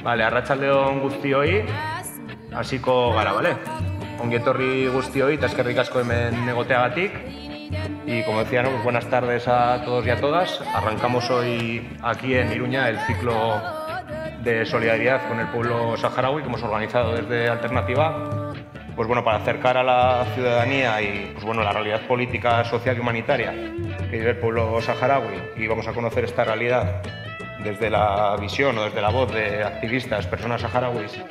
Vale, arratsaldeon guztioi, hasiko gara, vale? Ongi etorri guztioi, eta eskerrik asko hemen egoteagatik. Y como decía, ¿no? Pues buenas tardes a todos y a todas. Arrancamos hoy aquí en Iruña el ciclo de solidaridad con el pueblo saharaui que hemos organizado desde Alternativa, pues bueno, para acercar a la ciudadanía y pues bueno, la realidad política, social y humanitaria que vive el pueblo saharaui, y vamos a conocer esta realidad desde la visión o desde la voz de activistas, personas saharauis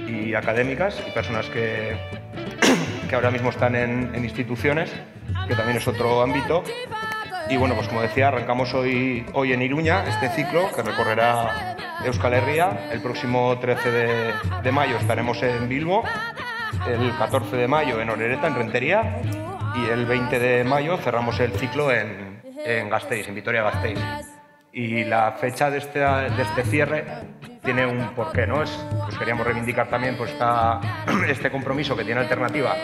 y académicas y personas que ahora mismo están en instituciones, que también es otro ámbito. Y bueno, pues como decía, arrancamos hoy en Iruña este ciclo que recorrerá Euskal Herria. El próximo 13 de mayo estaremos en Bilbo, el 14 de mayo en Orereta, en Rentería, y el 20 de mayo cerramos el ciclo en Gasteiz, en Vitoria-Gasteiz. Y la fecha de este cierre tiene un porqué, ¿no? Pues queríamos reivindicar también pues, este compromiso que tiene Alternativa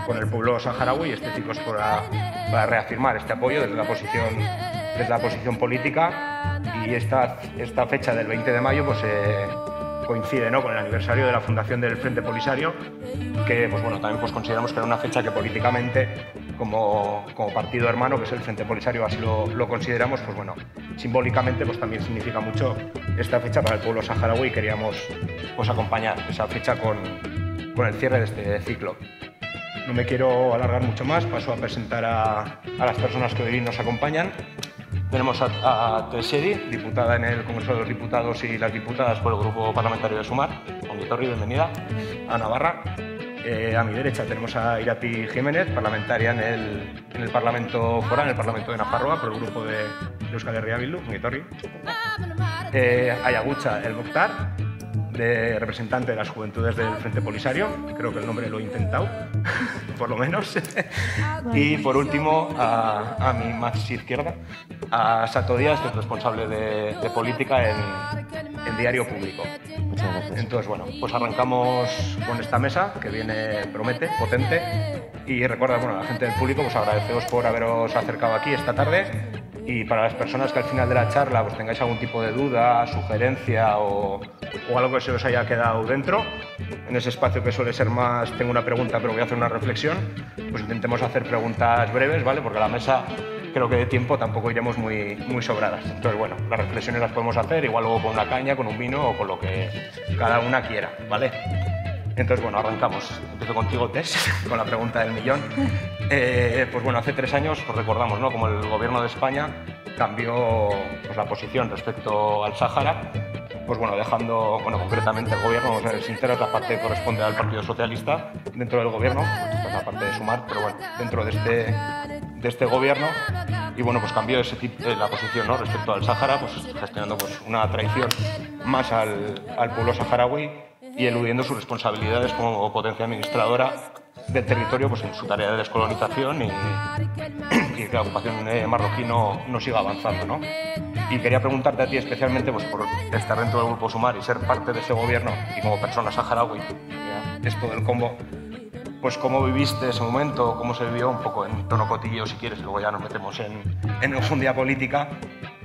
con el pueblo saharaui. Este ciclo es para reafirmar este apoyo desde la posición política, y esta fecha del 20 de mayo pues, coincide, ¿no? Con el aniversario de la fundación del Frente Polisario, que pues, bueno, también pues, consideramos que era una fecha que políticamente, como partido hermano, que es el Frente Polisario, así lo consideramos, pues bueno, simbólicamente pues, también significa mucho esta fecha para el pueblo saharaui, y queríamos pues, acompañar esa fecha con el cierre de este ciclo. No me quiero alargar mucho más, paso a presentar a las personas que hoy nos acompañan. Tenemos a Tessedi, diputada en el Congreso de los Diputados y las diputadas por el Grupo Parlamentario de Sumar. Ongi etorri, bienvenida. A Navarra. A mi derecha tenemos a Irati Jiménez, parlamentaria en el Parlamento Foral, en el Parlamento de Nafarroa, por el Grupo de Euskal Herria Bildu. Ongi etorri. A Yagucha El Mokhtar, representante de las Juventudes del Frente Polisario. Creo que el nombre lo he intentado, por lo menos. Y por último, a mi más izquierda, a Sato Díaz, que es responsable de política en Diario Público. Muchas gracias. Entonces, bueno, pues arrancamos con esta mesa que viene potente. Y recuerda, bueno, a la gente del público, pues agradeceros por haberos acercado aquí esta tarde. Y para las personas que al final de la charla pues tengáis algún tipo de duda, sugerencia o algo que se os haya quedado dentro, en ese espacio que suele ser más, tengo una pregunta pero voy a hacer una reflexión, pues intentemos hacer preguntas breves, ¿vale? Porque a la mesa creo que de tiempo tampoco iremos muy sobradas. Entonces, bueno, las reflexiones las podemos hacer igual luego con una caña, con un vino o con lo que cada una quiera, ¿vale? Entonces, bueno, arrancamos. Empiezo contigo, Tess, con la pregunta del millón. Pues bueno, hace 3 años pues recordamos, ¿no? Como el Gobierno de España cambió pues, la posición respecto al Sáhara, pues bueno, dejando, bueno, concretamente el Gobierno, vamos a ser sinceros, la parte que corresponde al Partido Socialista dentro del Gobierno, pues esta es la parte de Sumar, pero bueno, dentro de este Gobierno, y bueno, pues cambió la posición, ¿no? Respecto al Sáhara, pues gestionando pues, una traición más al pueblo saharaui y eludiendo sus responsabilidades como potencia administradora del territorio pues, en su tarea de descolonización y que la ocupación marroquí no siga avanzando, ¿no? Y quería preguntarte a ti especialmente pues, por estar dentro del Grupo Sumar y ser parte de ese gobierno y como persona saharaui, es todo el combo, pues cómo viviste ese momento, cómo se vivió un poco en tono cotilleo si quieres, y luego ya nos metemos en enjundia política.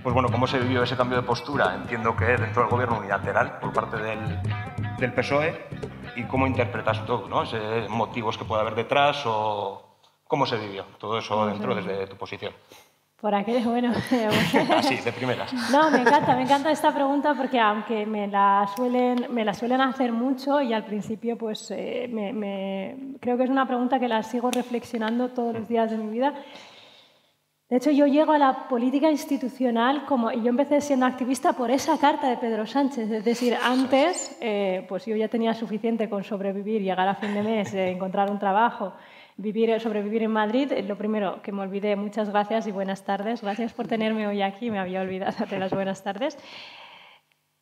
Pues bueno, cómo se vivió ese cambio de postura, entiendo que dentro del gobierno unilateral por parte del PSOE, y cómo interpretas todo, ¿no? Esos motivos que puede haber detrás o cómo se vivió todo eso dentro desde tu posición. Por aquí, bueno. Así, de primeras. No, me encanta esta pregunta porque aunque me la suelen hacer mucho y al principio pues creo que es una pregunta que la sigo reflexionando todos los días de mi vida. De hecho, yo llego a la política institucional y yo empecé siendo activista por esa carta de Pedro Sánchez. Es decir, antes pues yo ya tenía suficiente con sobrevivir, llegar a fin de mes, encontrar un trabajo, sobrevivir en Madrid. Lo primero, que me olvidé, muchas gracias y buenas tardes. Gracias por tenerme hoy aquí, me había olvidado de las buenas tardes.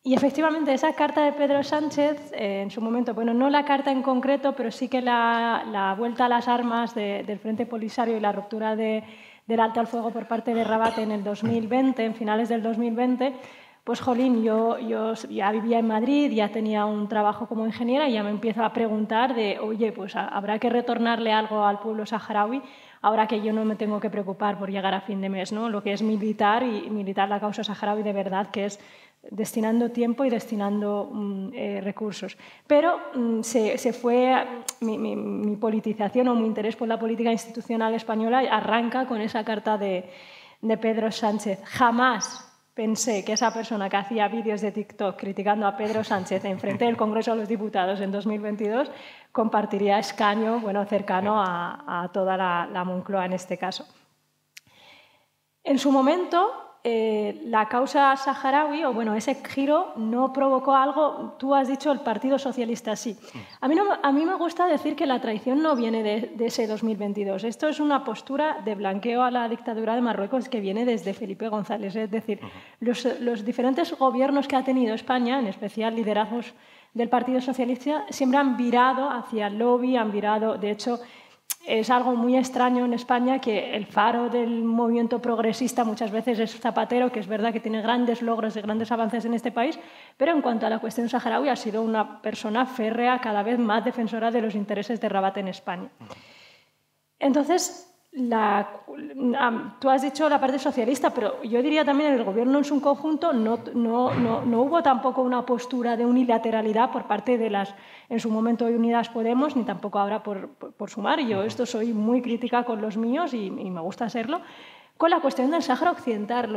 Y efectivamente, esa carta de Pedro Sánchez, en su momento, bueno, no la carta en concreto, pero sí que la vuelta a las armas del Frente Polisario y la ruptura del alto al fuego por parte de Rabat en el 2020, en finales del 2020, pues jolín, yo ya vivía en Madrid, ya tenía un trabajo como ingeniera y ya me empiezo a preguntar de, oye, pues habrá que retornarle algo al pueblo saharaui ahora que yo no me tengo que preocupar por llegar a fin de mes, ¿no? Lo que es militar y militar la causa saharaui de verdad, que es destinando tiempo y destinando recursos. Pero se fue, mi politización o mi interés por la política institucional española arranca con esa carta de Pedro Sánchez. Jamás pensé que esa persona que hacía vídeos de TikTok criticando a Pedro Sánchez en frente del Congreso de los Diputados en 2022 compartiría escaño cercano a toda la Moncloa en este caso. En su momento, la causa saharaui, o bueno, ese giro no provocó algo, tú has dicho el Partido Socialista sí. A mí me gusta decir que la traición no viene de ese 2022. Esto es una postura de blanqueo a la dictadura de Marruecos que viene desde Felipe González. Es decir, los diferentes gobiernos que ha tenido España, en especial liderazgos del Partido Socialista, siempre han virado hacia el lobby, han virado, de hecho, es algo muy extraño en España que el faro del movimiento progresista muchas veces es Zapatero, que es verdad que tiene grandes logros y grandes avances en este país, pero en cuanto a la cuestión saharaui ha sido una persona férrea, cada vez más defensora de los intereses de Rabat en España. Entonces, tú has dicho la parte socialista, pero yo diría también en el gobierno en su conjunto no hubo tampoco una postura de unilateralidad por parte de las, en su momento, Unidas Podemos, ni tampoco ahora por Sumar. Yo esto soy muy crítica con los míos y me gusta serlo. Con la cuestión del Sáhara Occidental,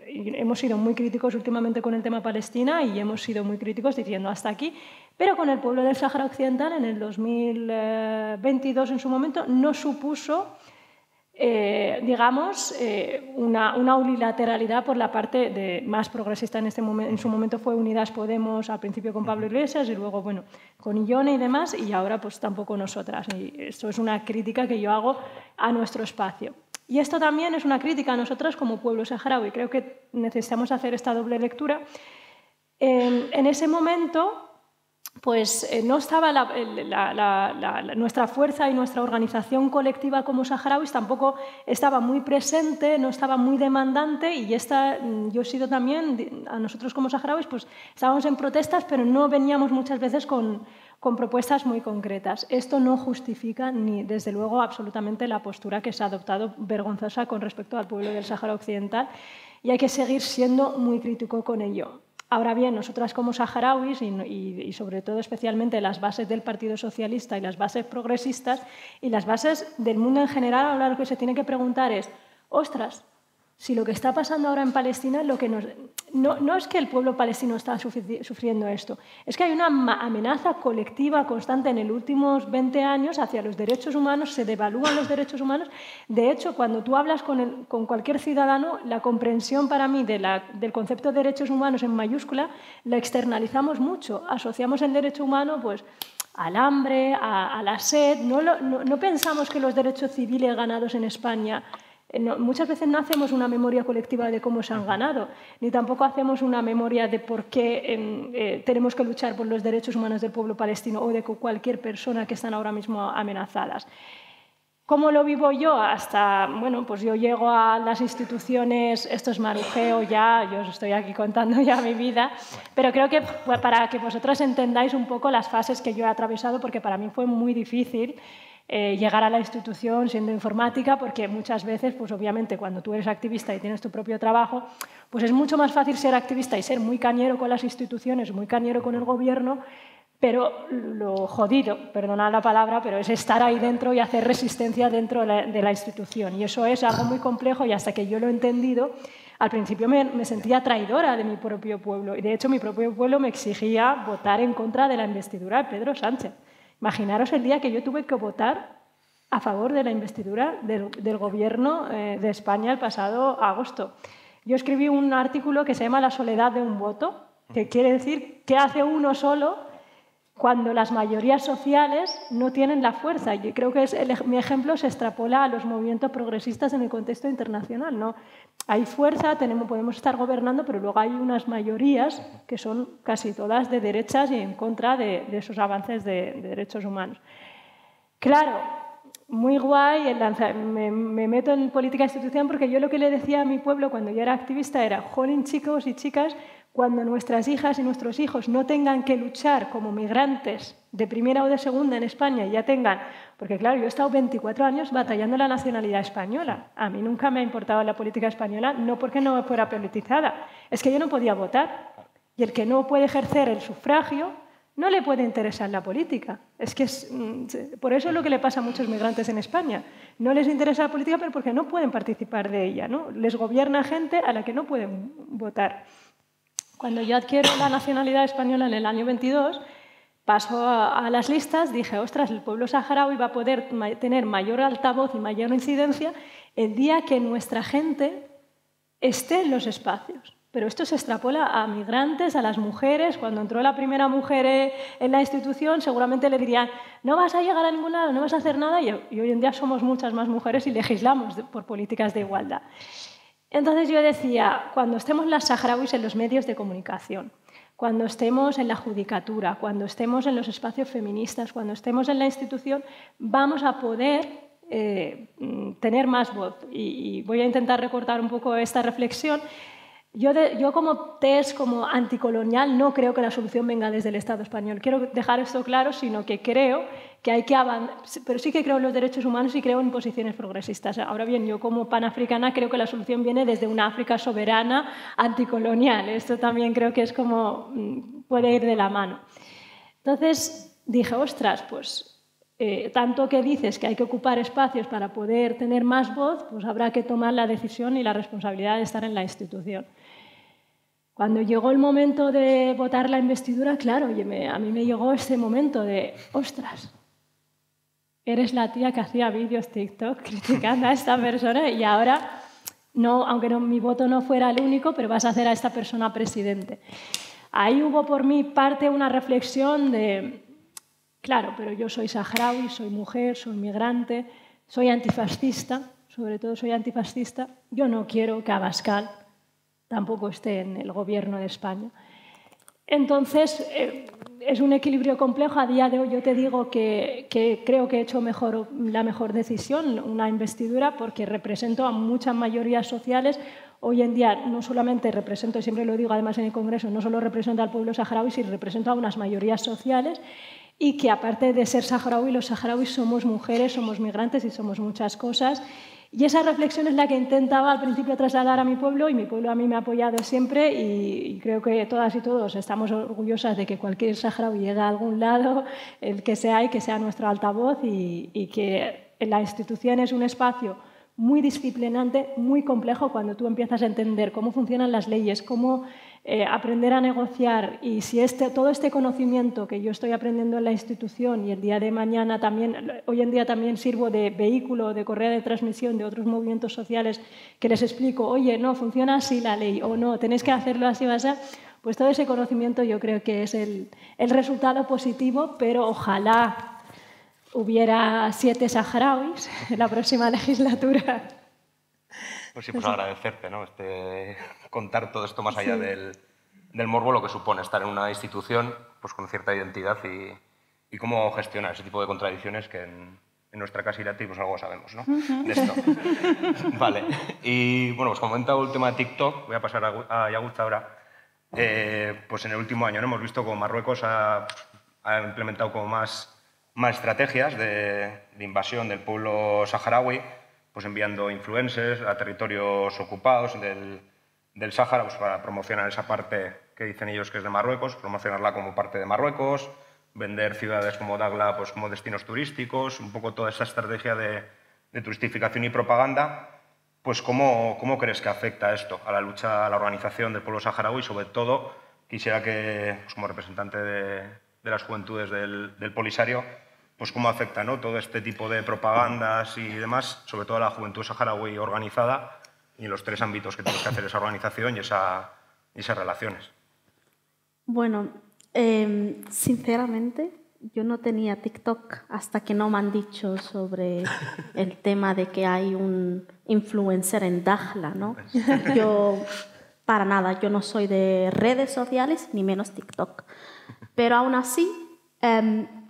hemos sido muy críticos últimamente con el tema Palestina y hemos sido muy críticos diciendo hasta aquí, pero con el pueblo del Sáhara Occidental en el 2022 en su momento no supuso digamos, una unilateralidad por la parte más progresista en su momento fue Unidas Podemos, al principio con Pablo Iglesias y luego, bueno, con Illone y demás, y ahora pues tampoco nosotras. Y esto es una crítica que yo hago a nuestro espacio. Y esto también es una crítica a nosotras como pueblo saharaui. Creo que necesitamos hacer esta doble lectura. En ese momento, pues no estaba nuestra fuerza y nuestra organización colectiva como saharauis tampoco estaba muy presente, no estaba muy demandante y yo he sido también, a nosotros como saharauis, pues estábamos en protestas, pero no veníamos muchas veces con propuestas muy concretas. Esto no justifica ni, desde luego, absolutamente la postura que se ha adoptado vergonzosa con respecto al pueblo del Sáhara Occidental y hay que seguir siendo muy crítico con ello. Ahora bien, nosotras como saharauis y sobre todo especialmente las bases del Partido Socialista y las bases progresistas y las bases del mundo en general, ahora lo que se tiene que preguntar es, ostras, si lo que está pasando ahora en Palestina no es que el pueblo palestino está sufriendo esto, es que hay una amenaza colectiva constante en los últimos 20 años hacia los derechos humanos, se devalúan los derechos humanos. De hecho, cuando tú hablas con cualquier ciudadano, la comprensión para mí del concepto de derechos humanos en mayúscula la externalizamos mucho, asociamos el derecho humano pues, al hambre, a la sed, no pensamos que los derechos civiles ganados en España muchas veces no hacemos una memoria colectiva de cómo se han ganado, ni tampoco hacemos una memoria de por qué tenemos que luchar por los derechos humanos del pueblo palestino o de cualquier persona que están ahora mismo amenazadas. ¿Cómo lo vivo yo? Bueno, pues yo llego a las instituciones, esto es marujeo ya, yo os estoy aquí contando ya mi vida, pero creo que para que vosotros entendáis un poco las fases que yo he atravesado, porque para mí fue muy difícil llegar a la institución siendo informática, porque muchas veces, pues obviamente, cuando tú eres activista y tienes tu propio trabajo, pues es mucho más fácil ser activista y ser muy cañero con las instituciones, muy cañero con el gobierno, pero lo jodido, perdonad la palabra, pero es estar ahí dentro y hacer resistencia dentro de la institución. Y eso es algo muy complejo y hasta que yo lo he entendido, al principio me sentía traidora de mi propio pueblo. Y de hecho mi propio pueblo me exigía votar en contra de la investidura de Pedro Sánchez. Imaginaros el día que yo tuve que votar a favor de la investidura del gobierno de España el pasado agosto. Yo escribí un artículo que se llama La soledad de un voto, que quiere decir qué hace uno solo cuando las mayorías sociales no tienen la fuerza. Yo creo que mi ejemplo se extrapola a los movimientos progresistas en el contexto internacional, ¿no? Hay fuerza, podemos estar gobernando, pero luego hay unas mayorías que son casi todas de derechas y en contra de esos avances de derechos humanos. Claro, muy guay, me meto en política institucional porque yo lo que le decía a mi pueblo cuando yo era activista era, jolín, chicos y chicas, cuando nuestras hijas y nuestros hijos no tengan que luchar como migrantes de primera o de segunda en España y ya tengan... Porque claro, yo he estado 24 años batallando la nacionalidad española. A mí nunca me ha importado la política española, no porque no fuera politizada, es que yo no podía votar. Y el que no puede ejercer el sufragio no le puede interesar la política. Es que por eso es lo que le pasa a muchos migrantes en España. No les interesa la política, pero porque no pueden participar de ella, ¿no? Les gobierna gente a la que no pueden votar. Cuando yo adquiero la nacionalidad española en el año 22, paso a las listas, dije, ostras, el pueblo saharaui va a poder tener mayor altavoz y mayor incidencia el día que nuestra gente esté en los espacios. Pero esto se extrapola a migrantes, a las mujeres. Cuando entró la primera mujer en la institución, seguramente le dirían, no vas a llegar a ningún lado, no vas a hacer nada. Y hoy en día somos muchas más mujeres y legislamos por políticas de igualdad. Entonces yo decía, cuando estemos las saharauis en los medios de comunicación, cuando estemos en la judicatura, cuando estemos en los espacios feministas, cuando estemos en la institución, vamos a poder tener más voz. Y voy a intentar recortar un poco esta reflexión. Yo como test, como anticolonial, no creo que la solución venga desde el Estado español. Quiero dejar esto claro, sino que creo que hay que avanzar, pero sí que creo en los derechos humanos y creo en posiciones progresistas. Ahora bien, yo como panafricana creo que la solución viene desde una África soberana anticolonial. Esto también creo que es como puede ir de la mano. Entonces dije, ostras, pues tanto que dices que hay que ocupar espacios para poder tener más voz, pues habrá que tomar la decisión y la responsabilidad de estar en la institución. Cuando llegó el momento de votar la investidura, claro, a mí me llegó este momento de, ostras, eres la tía que hacía vídeos TikTok criticando a esta persona y ahora, no, aunque mi voto no fuera el único, pero vas a hacer a esta persona presidente. Ahí hubo por mi parte una reflexión de, claro, pero yo soy saharaui, soy mujer, soy migrante, soy antifascista, sobre todo soy antifascista, yo no quiero que Abascal tampoco esté en el gobierno de España. Entonces, es un equilibrio complejo. A día de hoy yo te digo que creo que he hecho la mejor decisión, una investidura, porque represento a muchas mayorías sociales. Hoy en día no solamente represento, siempre lo digo además en el Congreso, no solo represento al pueblo saharaui, sino represento a unas mayorías sociales y que aparte de ser saharaui, los saharauis somos mujeres, somos migrantes y somos muchas cosas. Y esa reflexión es la que intentaba al principio trasladar a mi pueblo y mi pueblo a mí me ha apoyado siempre y creo que todas y todos estamos orgullosas de que cualquier saharaui llegue a algún lado, el que sea y que sea nuestro altavoz y que la institución es un espacio muy disciplinante, muy complejo cuando tú empiezas a entender cómo funcionan las leyes, cómo aprender a negociar y si todo este conocimiento que yo estoy aprendiendo en la institución y el día de mañana también, hoy en día también sirvo de vehículo, de correa de transmisión de otros movimientos sociales que les explico, oye, no, funciona así la ley o no, tenéis que hacerlo así, pues todo ese conocimiento yo creo que es el resultado positivo, pero ojalá hubiera 7 saharauis en la próxima legislatura. Pues sí, pues agradecerte, ¿no? Contar todo esto más allá del morbo, lo que supone estar en una institución pues con cierta identidad y cómo gestionar ese tipo de contradicciones que en nuestra casa irati pues algo sabemos, ¿no? De esto. Vale. Y bueno, pues como he comentado el tema de TikTok, voy a pasar a Yaguz ahora. Pues en el último año, ¿no? Hemos visto cómo Marruecos ha implementado como más estrategias de invasión del pueblo saharaui, pues enviando influencers a territorios ocupados del Sáhara pues para promocionar esa parte que dicen ellos que es de Marruecos, promocionarla como parte de Marruecos, vender ciudades como Dagla pues como destinos turísticos, un poco toda esa estrategia de turistificación y propaganda. Pues ¿cómo crees que afecta esto a la lucha, a la organización del pueblo saharaui? Sobre todo, quisiera que, pues como representante de las juventudes del Polisario, pues cómo afecta, ¿no? Todo este tipo de propagandas y demás, sobre todo a la juventud saharaui organizada y en los 3 ámbitos que tiene que hacer esa organización y esas relaciones. Bueno, sinceramente, yo no tenía TikTok hasta que no me han dicho sobre el tema de que hay un influencer en Dakhla, ¿no? Yo, para nada, yo no soy de redes sociales, ni menos TikTok. Pero aún así,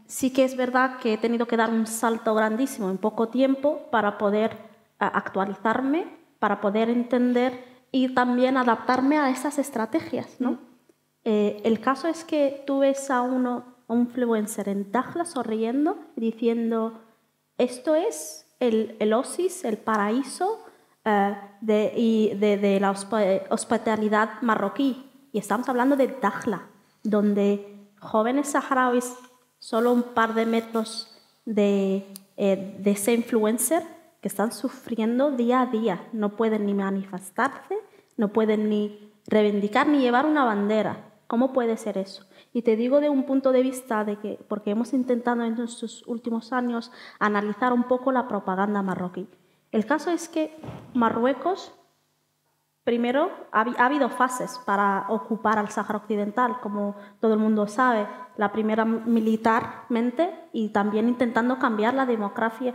sí que es verdad que he tenido que dar un salto grandísimo en poco tiempo para poder actualizarme, para poder entender y también adaptarme a esas estrategias, ¿no? El caso es que tú ves a un influencer en Dakhla sonriendo y diciendo, esto es el oasis, el paraíso de la hospitalidad marroquí. Y estamos hablando de Dakhla, donde jóvenes saharauis, solo un par de metros de ese influencer, que están sufriendo día a día. No pueden ni manifestarse, no pueden ni reivindicar ni llevar una bandera. ¿Cómo puede ser eso? Y te digo de un punto de vista de que, porque hemos intentado en estos últimos años analizar un poco la propaganda marroquí. El caso es que Marruecos, primero, ha habido fases para ocupar al Sáhara Occidental, como todo el mundo sabe. La primera militarmente y también intentando cambiar la demografía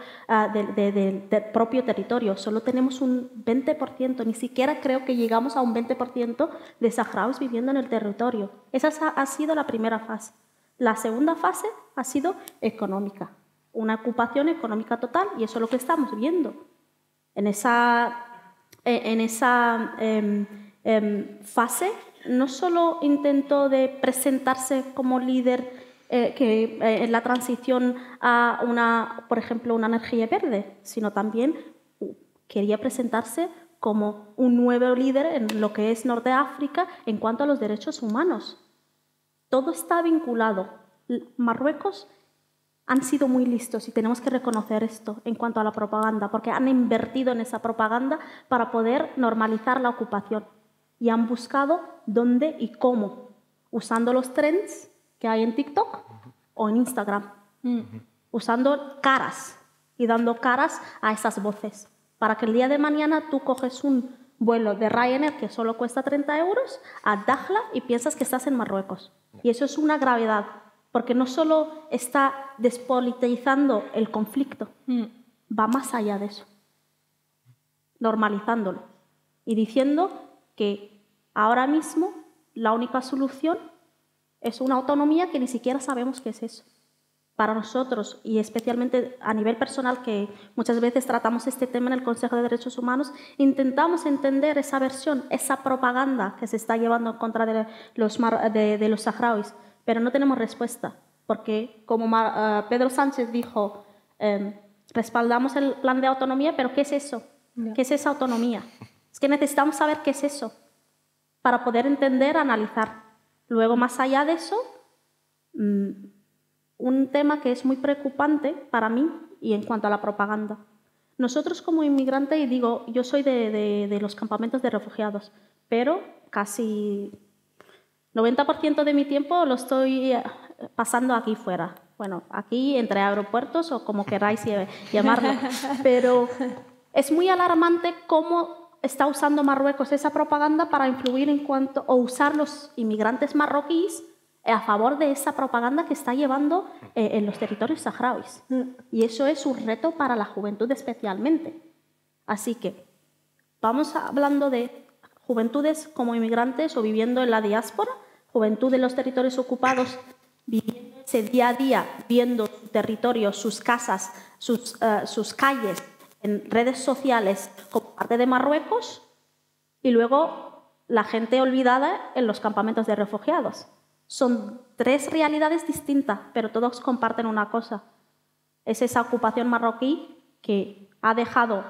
del propio territorio. Solo tenemos un 20%, ni siquiera creo que llegamos a un 20% de saharauis viviendo en el territorio. Esa ha sido la primera fase. La segunda fase ha sido económica, una ocupación económica total, y eso es lo que estamos viendo. En esa fase no solo intentó de presentarse como líder en la transición a por ejemplo, una energía verde, sino también quería presentarse como un nuevo líder en lo que es Norte de África en cuanto a los derechos humanos. Todo está vinculado. Marruecos han sido muy listos y tenemos que reconocer esto en cuanto a la propaganda, porque han invertido en esa propaganda para poder normalizar la ocupación y han buscado dónde y cómo, usando los trends que hay en TikTok o en Instagram, usando caras y dando caras a esas voces, para que el día de mañana tú coges un vuelo de Ryanair que solo cuesta 30 euros a Dakhla y piensas que estás en Marruecos. Y eso es una gravedad, porque no solo está despolitizando el conflicto, va más allá de eso, normalizándolo y diciendo que ahora mismo la única solución es una autonomía que ni siquiera sabemos qué es eso. Para nosotros, y especialmente a nivel personal, que muchas veces tratamos este tema en el Consejo de Derechos Humanos, intentamos entender esa versión, esa propaganda que se está llevando en contra de los saharauis, pero no tenemos respuesta, porque como Pedro Sánchez dijo, respaldamos el plan de autonomía, pero ¿qué es eso? ¿Qué es esa autonomía? Es que necesitamos saber qué es eso para poder entender, analizar. Luego, más allá de eso, un tema que es muy preocupante para mí y en cuanto a la propaganda. Nosotros como inmigrantes, y digo, yo soy de los campamentos de refugiados, pero casi 90% de mi tiempo lo estoy pasando aquí fuera. Bueno, aquí entre aeropuertos o como queráis llamarlo. Pero es muy alarmante cómo está usando Marruecos esa propaganda para influir o usar los inmigrantes marroquíes a favor de esa propaganda que está llevando en los territorios saharauis. Y eso es un reto para la juventud especialmente. Así que vamos hablando de juventudes como inmigrantes o viviendo en la diáspora, juventud en los territorios ocupados, viviendo ese día a día, viendo su territorio, sus casas, sus calles en redes sociales como parte de Marruecos, y luego la gente olvidada en los campamentos de refugiados. Son tres realidades distintas, pero todos comparten una cosa. Es esa ocupación marroquí que ha dejado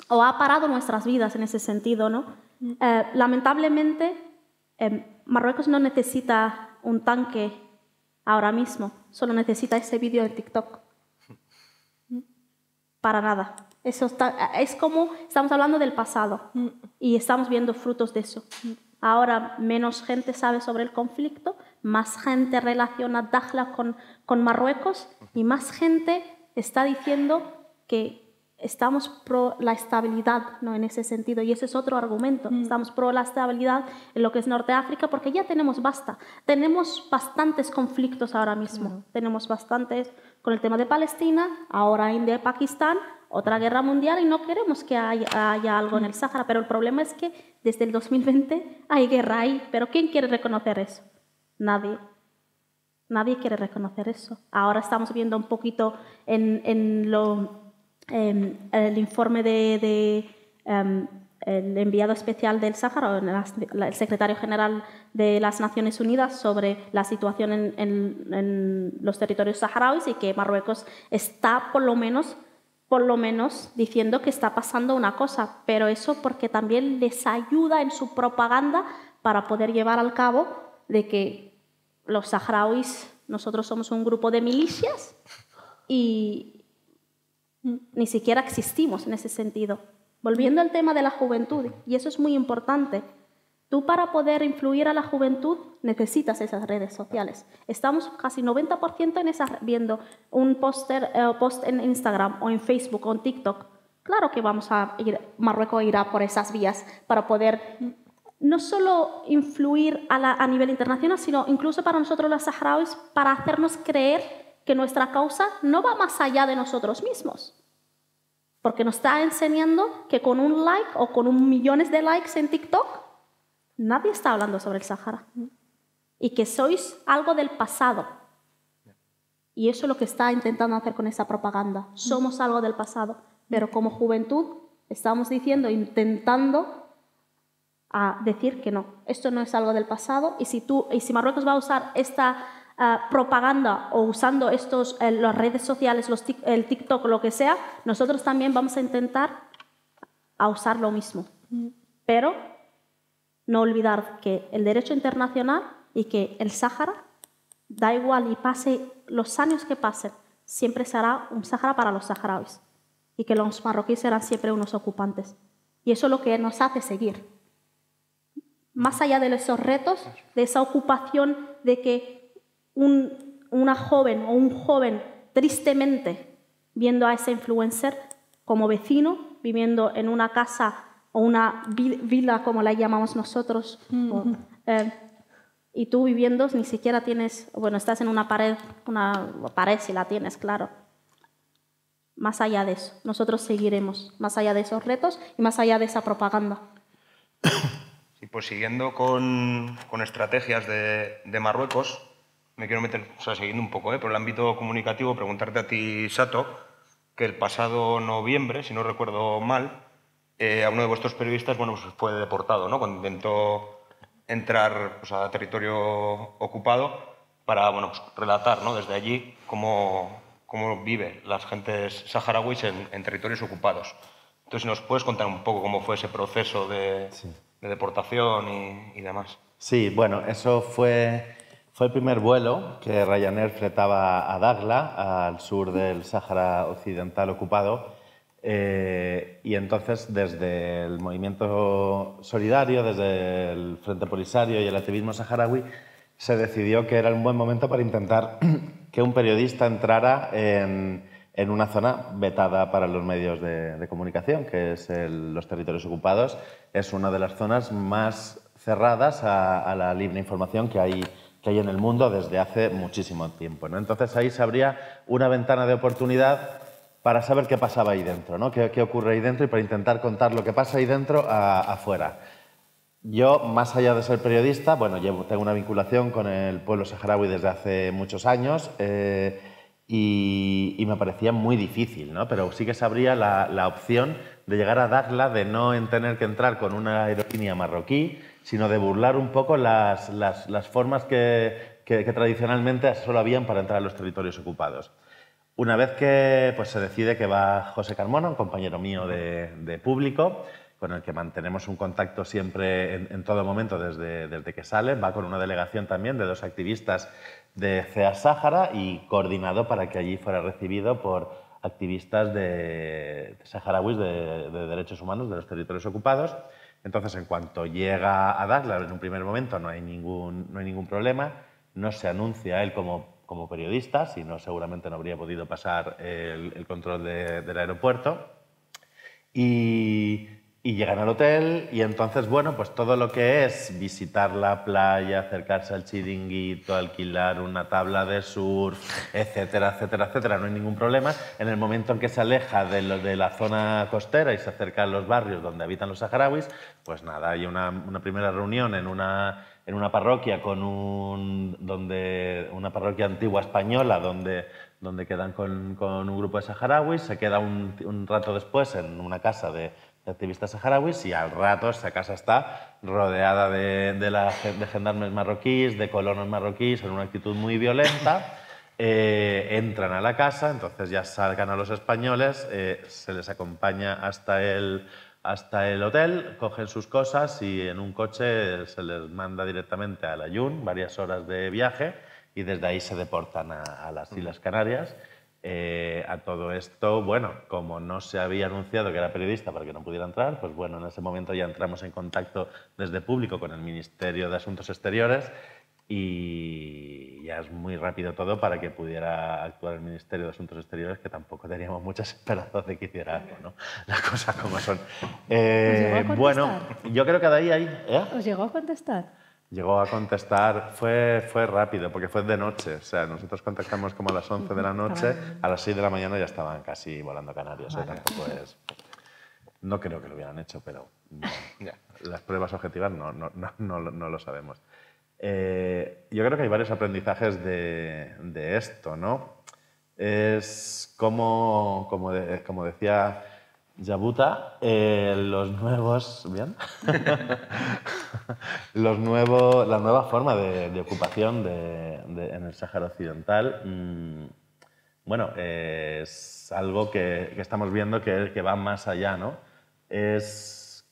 o ha parado nuestras vidas en ese sentido, ¿no? Lamentablemente, Marruecos no necesita un tanque ahora mismo, solo necesita ese vídeo de TikTok. Para nada. Eso es como estamos hablando del pasado y estamos viendo frutos de eso. Ahora menos gente sabe sobre el conflicto, más gente relaciona Dakhla con Marruecos y más gente está diciendo que estamos pro la estabilidad, ¿no? En ese sentido, y ese es otro argumento. Estamos pro la estabilidad en lo que es Norte de África porque ya tenemos tenemos bastantes conflictos ahora mismo. Tenemos bastantes con el tema de Palestina, ahora India y Pakistán, otra guerra mundial, y no queremos que haya algo en el Sáhara, pero el problema es que desde el 2020 hay guerra ahí, pero ¿quién quiere reconocer eso? Nadie. Nadie quiere reconocer eso. Ahora estamos viendo un poquito en el informe de el enviado especial del Sáhara, el secretario general de las Naciones Unidas, sobre la situación en los territorios saharauis, y que Marruecos está por lo menos diciendo que está pasando una cosa, pero eso porque también les ayuda en su propaganda para poder llevar al cabo de que los saharauis, nosotros somos un grupo de milicias y ni siquiera existimos en ese sentido. Volviendo al tema de la juventud, y eso es muy importante, tú para poder influir a la juventud necesitas esas redes sociales. Estamos casi 90% en esas, viendo un post en Instagram o en Facebook o en TikTok. Claro que Marruecos irá por esas vías para poder no solo influir a nivel internacional, sino incluso para nosotros los saharauis, para hacernos creer que nuestra causa no va más allá de nosotros mismos. Porque nos está enseñando que con un like o con millones de likes en TikTok, nadie está hablando sobre el Sáhara. Y que sois algo del pasado. Y eso es lo que está intentando hacer con esa propaganda. Somos algo del pasado. Pero como juventud estamos intentando decir que no. Esto no es algo del pasado. Y si Marruecos va a usar esta propaganda o usando las redes sociales, el TikTok, lo que sea, nosotros también vamos a intentar usar lo mismo. Pero no olvidar que el derecho internacional y que el Sáhara, da igual y pase los años que pasen, siempre será un Sáhara para los saharauis y que los marroquíes serán siempre unos ocupantes. Y eso es lo que nos hace seguir. Más allá de esos retos, de esa ocupación de que una joven o un joven tristemente viendo a ese influencer como vecino, viviendo en una casa o una vila, como la llamamos nosotros, y tú viviendo ni siquiera estás en una pared si la tienes, claro. Más allá de eso, nosotros seguiremos, más allá de esos retos y más allá de esa propaganda. Sí, pues siguiendo con estrategias de Marruecos, me quiero meter, siguiendo un poco, por el ámbito comunicativo, preguntarte a ti, Sato, que el pasado noviembre, si no recuerdo mal, a uno de vuestros periodistas fue deportado, ¿no? Cuando intentó entrar a territorio ocupado para relatar, ¿no? Desde allí cómo viven las gentes saharauis en territorios ocupados. Entonces, si nos puedes contar un poco cómo fue ese proceso de deportación y demás. Sí, bueno, eso fue el primer vuelo que Ryanair fletaba a Dakhla, al sur del Sáhara Occidental ocupado. Y entonces, desde el movimiento solidario, desde el Frente Polisario y el activismo saharaui, se decidió que era un buen momento para intentar que un periodista entrara en una zona vetada para los medios de comunicación, que es los territorios ocupados. Es una de las zonas más cerradas a la libre información que hay en el mundo desde hace muchísimo tiempo, ¿no? Entonces ahí se abría una ventana de oportunidad para saber qué pasaba ahí dentro, ¿no? Qué ocurre ahí dentro, y para intentar contar lo que pasa ahí dentro afuera. Yo, más allá de ser periodista, tengo una vinculación con el pueblo saharaui desde hace muchos años, y me parecía muy difícil, ¿no? Pero sí que se abría la opción de llegar a Dakhla, de no tener que entrar con una aerolínea marroquí, sino de burlar un poco las formas que tradicionalmente solo habían para entrar a los territorios ocupados. Una vez que se decide que va José Carmona, un compañero mío de Público, con el que mantenemos un contacto siempre en todo momento desde que sale, va con una delegación también de 2 activistas de CEAS Sáhara y coordinado para que allí fuera recibido por activistas de saharauis de derechos humanos de los territorios ocupados. Entonces, en cuanto llega a Dakhla, en un primer momento no hay ningún problema, no se anuncia a él como periodista, si no seguramente no habría podido pasar el control del aeropuerto, y llegan al hotel, y entonces, todo lo que es visitar la playa, acercarse al chiringuito, alquilar una tabla de surf, etcétera, etcétera, etcétera, no hay ningún problema. En el momento en que se aleja de la zona costera y se acerca a los barrios donde habitan los saharauis, pues nada, hay una primera reunión en una parroquia una parroquia antigua española donde quedan con un grupo de saharauis, se queda un rato después en una casa de activistas saharauis, y al rato esa casa está rodeada de gendarmes marroquíes, de colonos marroquíes, en una actitud muy violenta. Entran a la casa, entonces ya salgan a los españoles, se les acompaña hasta el hotel, cogen sus cosas y en un coche se les manda directamente a Layún, varias horas de viaje, y desde ahí se deportan a las Islas Canarias. A todo esto, bueno, como no se había anunciado que era periodista para que no pudiera entrar, pues bueno, en ese momento ya entramos en contacto desde público con el Ministerio de Asuntos Exteriores y ya es muy rápido todo para que pudiera actuar el Ministerio de Asuntos Exteriores, que tampoco teníamos muchas esperanzas de que hiciera algo, ¿no? Las cosas como son. llegó a Bueno, yo creo que de ahí... ¿Os llegó a contestar? Llegó a contestar, fue rápido, porque fue de noche. O sea, nosotros contactamos como a las 11 de la noche, a las 6 de la mañana ya estaban casi volando a Canarias. Vale. Tampoco es... No creo que lo hubieran hecho, pero bueno, las pruebas objetivas no lo sabemos. Yo creo que hay varios aprendizajes de esto, ¿no? Es como decía Yabuta, los nuevos... ¿Bien? la nueva forma de ocupación en el Sáhara Occidental, bueno, es algo que estamos viendo que va más allá, ¿no? Es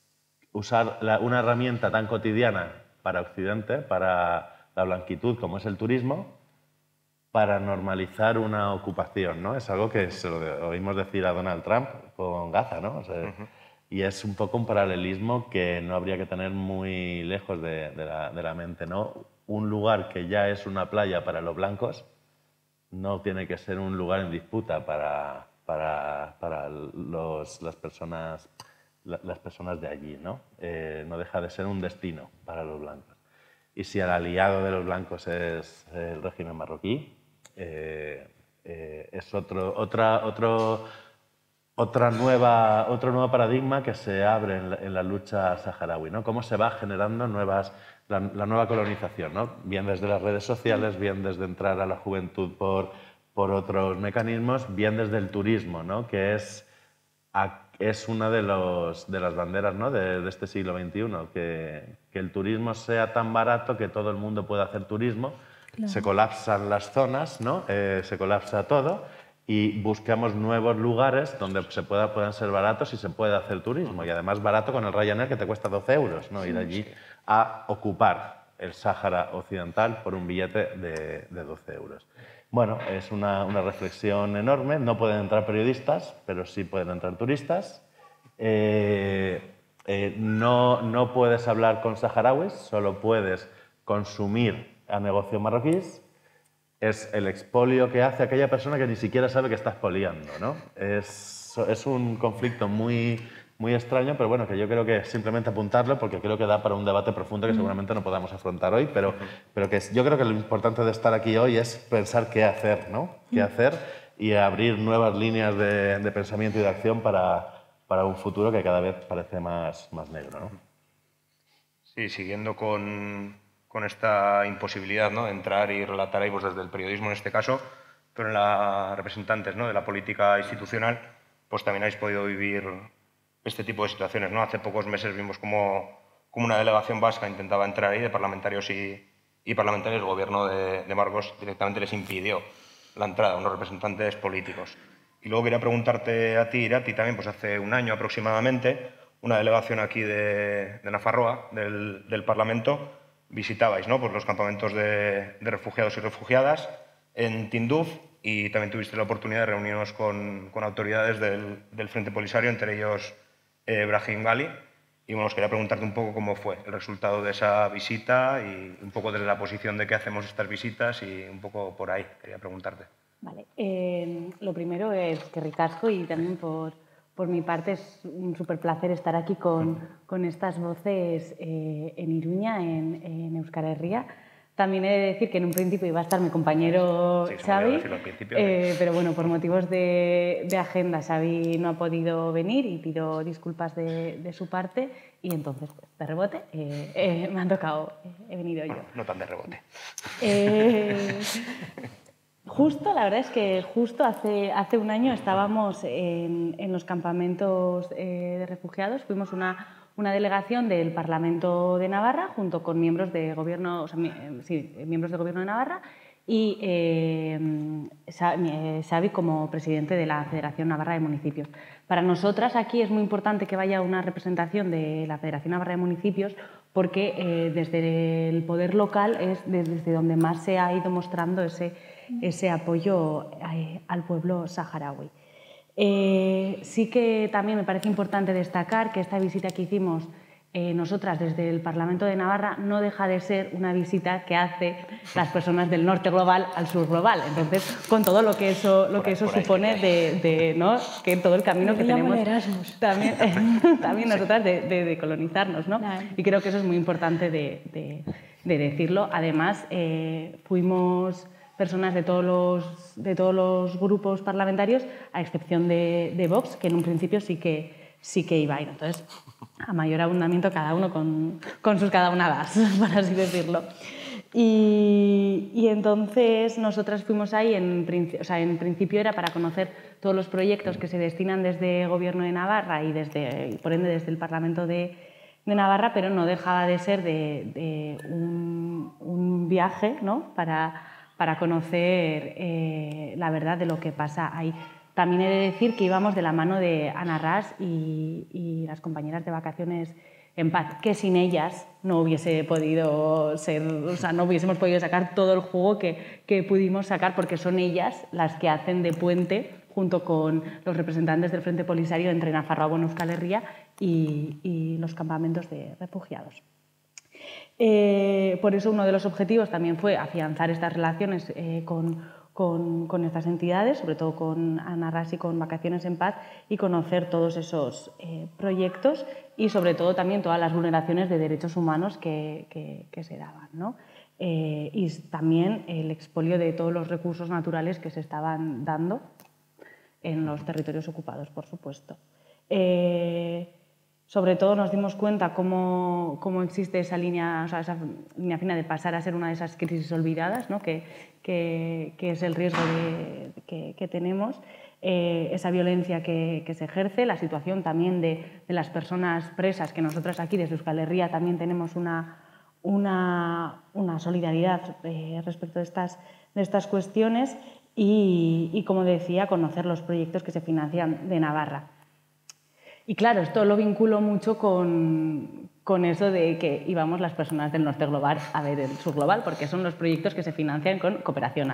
usar una herramienta tan cotidiana para Occidente, para la blanquitud como es el turismo, para normalizar una ocupación, ¿no? Es algo que se lo oímos decir a Donald Trump con Gaza, ¿no? O sea, y es un poco un paralelismo que no habría que tener muy lejos de la mente, ¿no? Un lugar que ya es una playa para los blancos no tiene que ser un lugar en disputa para las personas de allí, ¿no? No deja de ser un destino para los blancos. Y si el aliado de los blancos es el régimen marroquí, es otro nuevo paradigma que se abre en la lucha saharaui, ¿no? Cómo se va generando la nueva colonización, ¿no? Bien desde las redes sociales, bien desde entrar a la juventud por otros mecanismos, bien desde el turismo, ¿no? Que es una de las banderas, ¿no? de este siglo XXI, que el turismo sea tan barato que todo el mundo pueda hacer turismo. Claro. Se colapsan las zonas, ¿no? Se colapsa todo y buscamos nuevos lugares donde puedan ser baratos y se pueda hacer turismo. Y además barato con el Ryanair, que te cuesta 12 euros, ¿no? Ir allí a ocupar el Sáhara Occidental por un billete de 12 euros. Bueno, es una reflexión enorme. No pueden entrar periodistas, pero sí pueden entrar turistas. No puedes hablar con saharauis, solo puedes consumir a negocios marroquíes. Es el expolio que hace aquella persona que ni siquiera sabe que está expoliando, ¿no? Es un conflicto muy extraño, pero bueno, que yo creo que simplemente apuntarlo porque creo que da para un debate profundo que seguramente no podamos afrontar hoy, pero que yo creo que lo importante de estar aquí hoy es pensar qué hacer, ¿no? Qué hacer y abrir nuevas líneas de pensamiento y de acción para un futuro que cada vez parece más negro, ¿no? Sí, siguiendo con esta imposibilidad, ¿no? De entrar y relatar ahí, pues desde el periodismo en este caso, pero en las representantes, ¿no? De la política institucional, pues también habéis podido vivir este tipo de situaciones, ¿no? Hace pocos meses vimos como una delegación vasca intentaba entrar ahí de parlamentarios y parlamentarios. El gobierno de Marcos directamente les impidió la entrada a unos representantes políticos. Y luego quería preguntarte a ti, Irati, también, pues hace un año aproximadamente, una delegación aquí de Nafarroa, del Parlamento, visitabais, ¿no? Pues los campamentos de refugiados y refugiadas en Tinduf, y también tuviste la oportunidad de reunirnos con autoridades del Frente Polisario, entre ellos Brahim Ghali. Y bueno, os quería preguntarte un poco cómo fue el resultado de esa visita y un poco desde la posición de qué hacemos estas visitas y un poco por ahí quería preguntarte. Vale. Lo primero es que ricasco, y también por mi parte es un súper placer estar aquí con estas voces en Iruña, en Euskal Herria. También he de decir que en un principio iba a estar mi compañero Xavi, pero bueno, por motivos de agenda Xavi no ha podido venir y pido disculpas de su parte, y entonces, pues, de rebote, me han tocado, he venido yo. No tan de rebote. Justo, la verdad es que justo hace un año estábamos en los campamentos de refugiados. Fuimos una delegación del Parlamento de Navarra junto con miembros de gobierno, o sea, miembros del Gobierno de Navarra y Xavi como presidente de la Federación Navarra de Municipios. Para nosotras aquí es muy importante que vaya una representación de la Federación Navarra de Municipios porque desde el poder local es desde donde más se ha ido mostrando ese apoyo al pueblo saharaui. Sí que también me parece importante destacar que esta visita que hicimos nosotras desde el Parlamento de Navarra no deja de ser una visita que hace las personas del norte global al sur global. Entonces, con todo lo que eso supone ¿no? Que todo el camino que tenemos también nosotras de colonizarnos, ¿no? Y creo que eso es muy importante de decirlo. Además, fuimos personas de todos los grupos parlamentarios, a excepción de Vox, que en un principio sí que iba a ir. Entonces, a mayor abundamiento, cada uno con sus cada unadas, para así decirlo. Y entonces nosotras fuimos ahí, en principio era para conocer todos los proyectos que se destinan desde el Gobierno de Navarra y por ende desde el Parlamento de Navarra, pero no dejaba de ser de un viaje, ¿no? para conocer la verdad de lo que pasa ahí. También he de decir que íbamos de la mano de Ana Ras y las compañeras de Vacaciones en Paz, que sin ellas no hubiese podido ser, o sea, no hubiésemos podido sacar todo el jugo que pudimos sacar, porque son ellas las que hacen de puente junto con los representantes del Frente Polisario entre Nafarroa en Euskal Herria y los campamentos de refugiados. Por eso uno de los objetivos también fue afianzar estas relaciones con estas entidades, sobre todo con Ana Ras y con Vacaciones en Paz, y conocer todos esos proyectos y sobre todo también todas las vulneraciones de derechos humanos que se daban, ¿no? Y también el expolio de todos los recursos naturales que se estaban dando en los territorios ocupados, por supuesto. Sobre todo nos dimos cuenta cómo existe esa línea fina de pasar a ser una de esas crisis olvidadas, ¿no? que es el riesgo que tenemos, esa violencia que se ejerce, la situación también de las personas presas, que nosotras aquí desde Euskal Herria también tenemos una solidaridad respecto de estas cuestiones y, como decía, conocer los proyectos que se financian de Navarra. Y claro, esto lo vinculo mucho con eso de que íbamos las personas del norte global a ver el sur global, porque son los proyectos que se financian con cooperación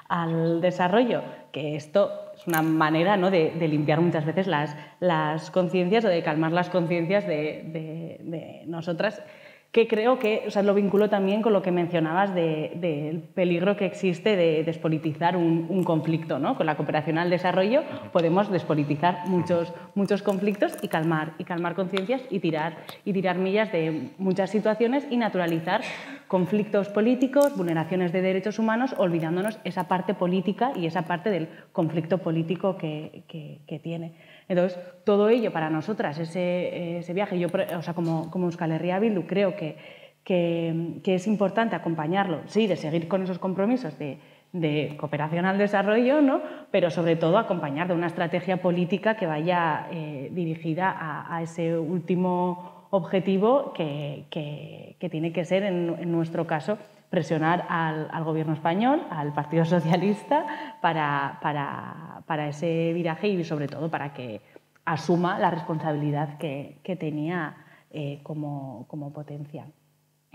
al desarrollo, que esto es una manera, ¿no?, de limpiar muchas veces las conciencias o de calmar las conciencias de nosotras, que creo que lo vinculo también con lo que mencionabas del peligro que existe de despolitizar un conflicto, ¿no? Con la cooperación al desarrollo podemos despolitizar muchos conflictos y calmar conciencias y tirar millas de muchas situaciones y naturalizar conflictos políticos, vulneraciones de derechos humanos, olvidándonos esa parte política y esa parte del conflicto político que tiene. Entonces, todo ello para nosotras, ese viaje, yo, como Euskal Herria Bildu, creo que es importante acompañarlo, sí, de seguir con esos compromisos de cooperación al desarrollo, ¿no?, pero sobre todo acompañar de una estrategia política que vaya dirigida a ese último objetivo que tiene que ser, en nuestro caso, presionar al Gobierno español, al Partido Socialista, para ese viraje y, sobre todo, para que asuma la responsabilidad que tenía como potencia.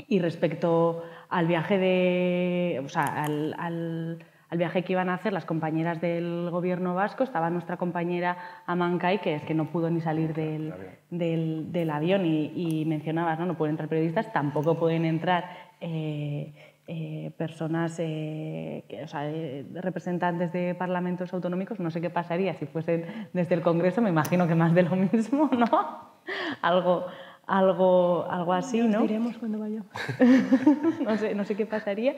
Y respecto al viaje al viaje que iban a hacer las compañeras del Gobierno vasco, estaba nuestra compañera Amancay, que es que no pudo ni salir del avión, y mencionabas, ¿no?, no pueden entrar periodistas, tampoco pueden entrar personas, representantes de parlamentos autonómicos. No sé qué pasaría si fuesen desde el Congreso, me imagino que más de lo mismo, ¿no? Algo así, ¿no? Nos diremos cuando vayamos. No sé qué pasaría.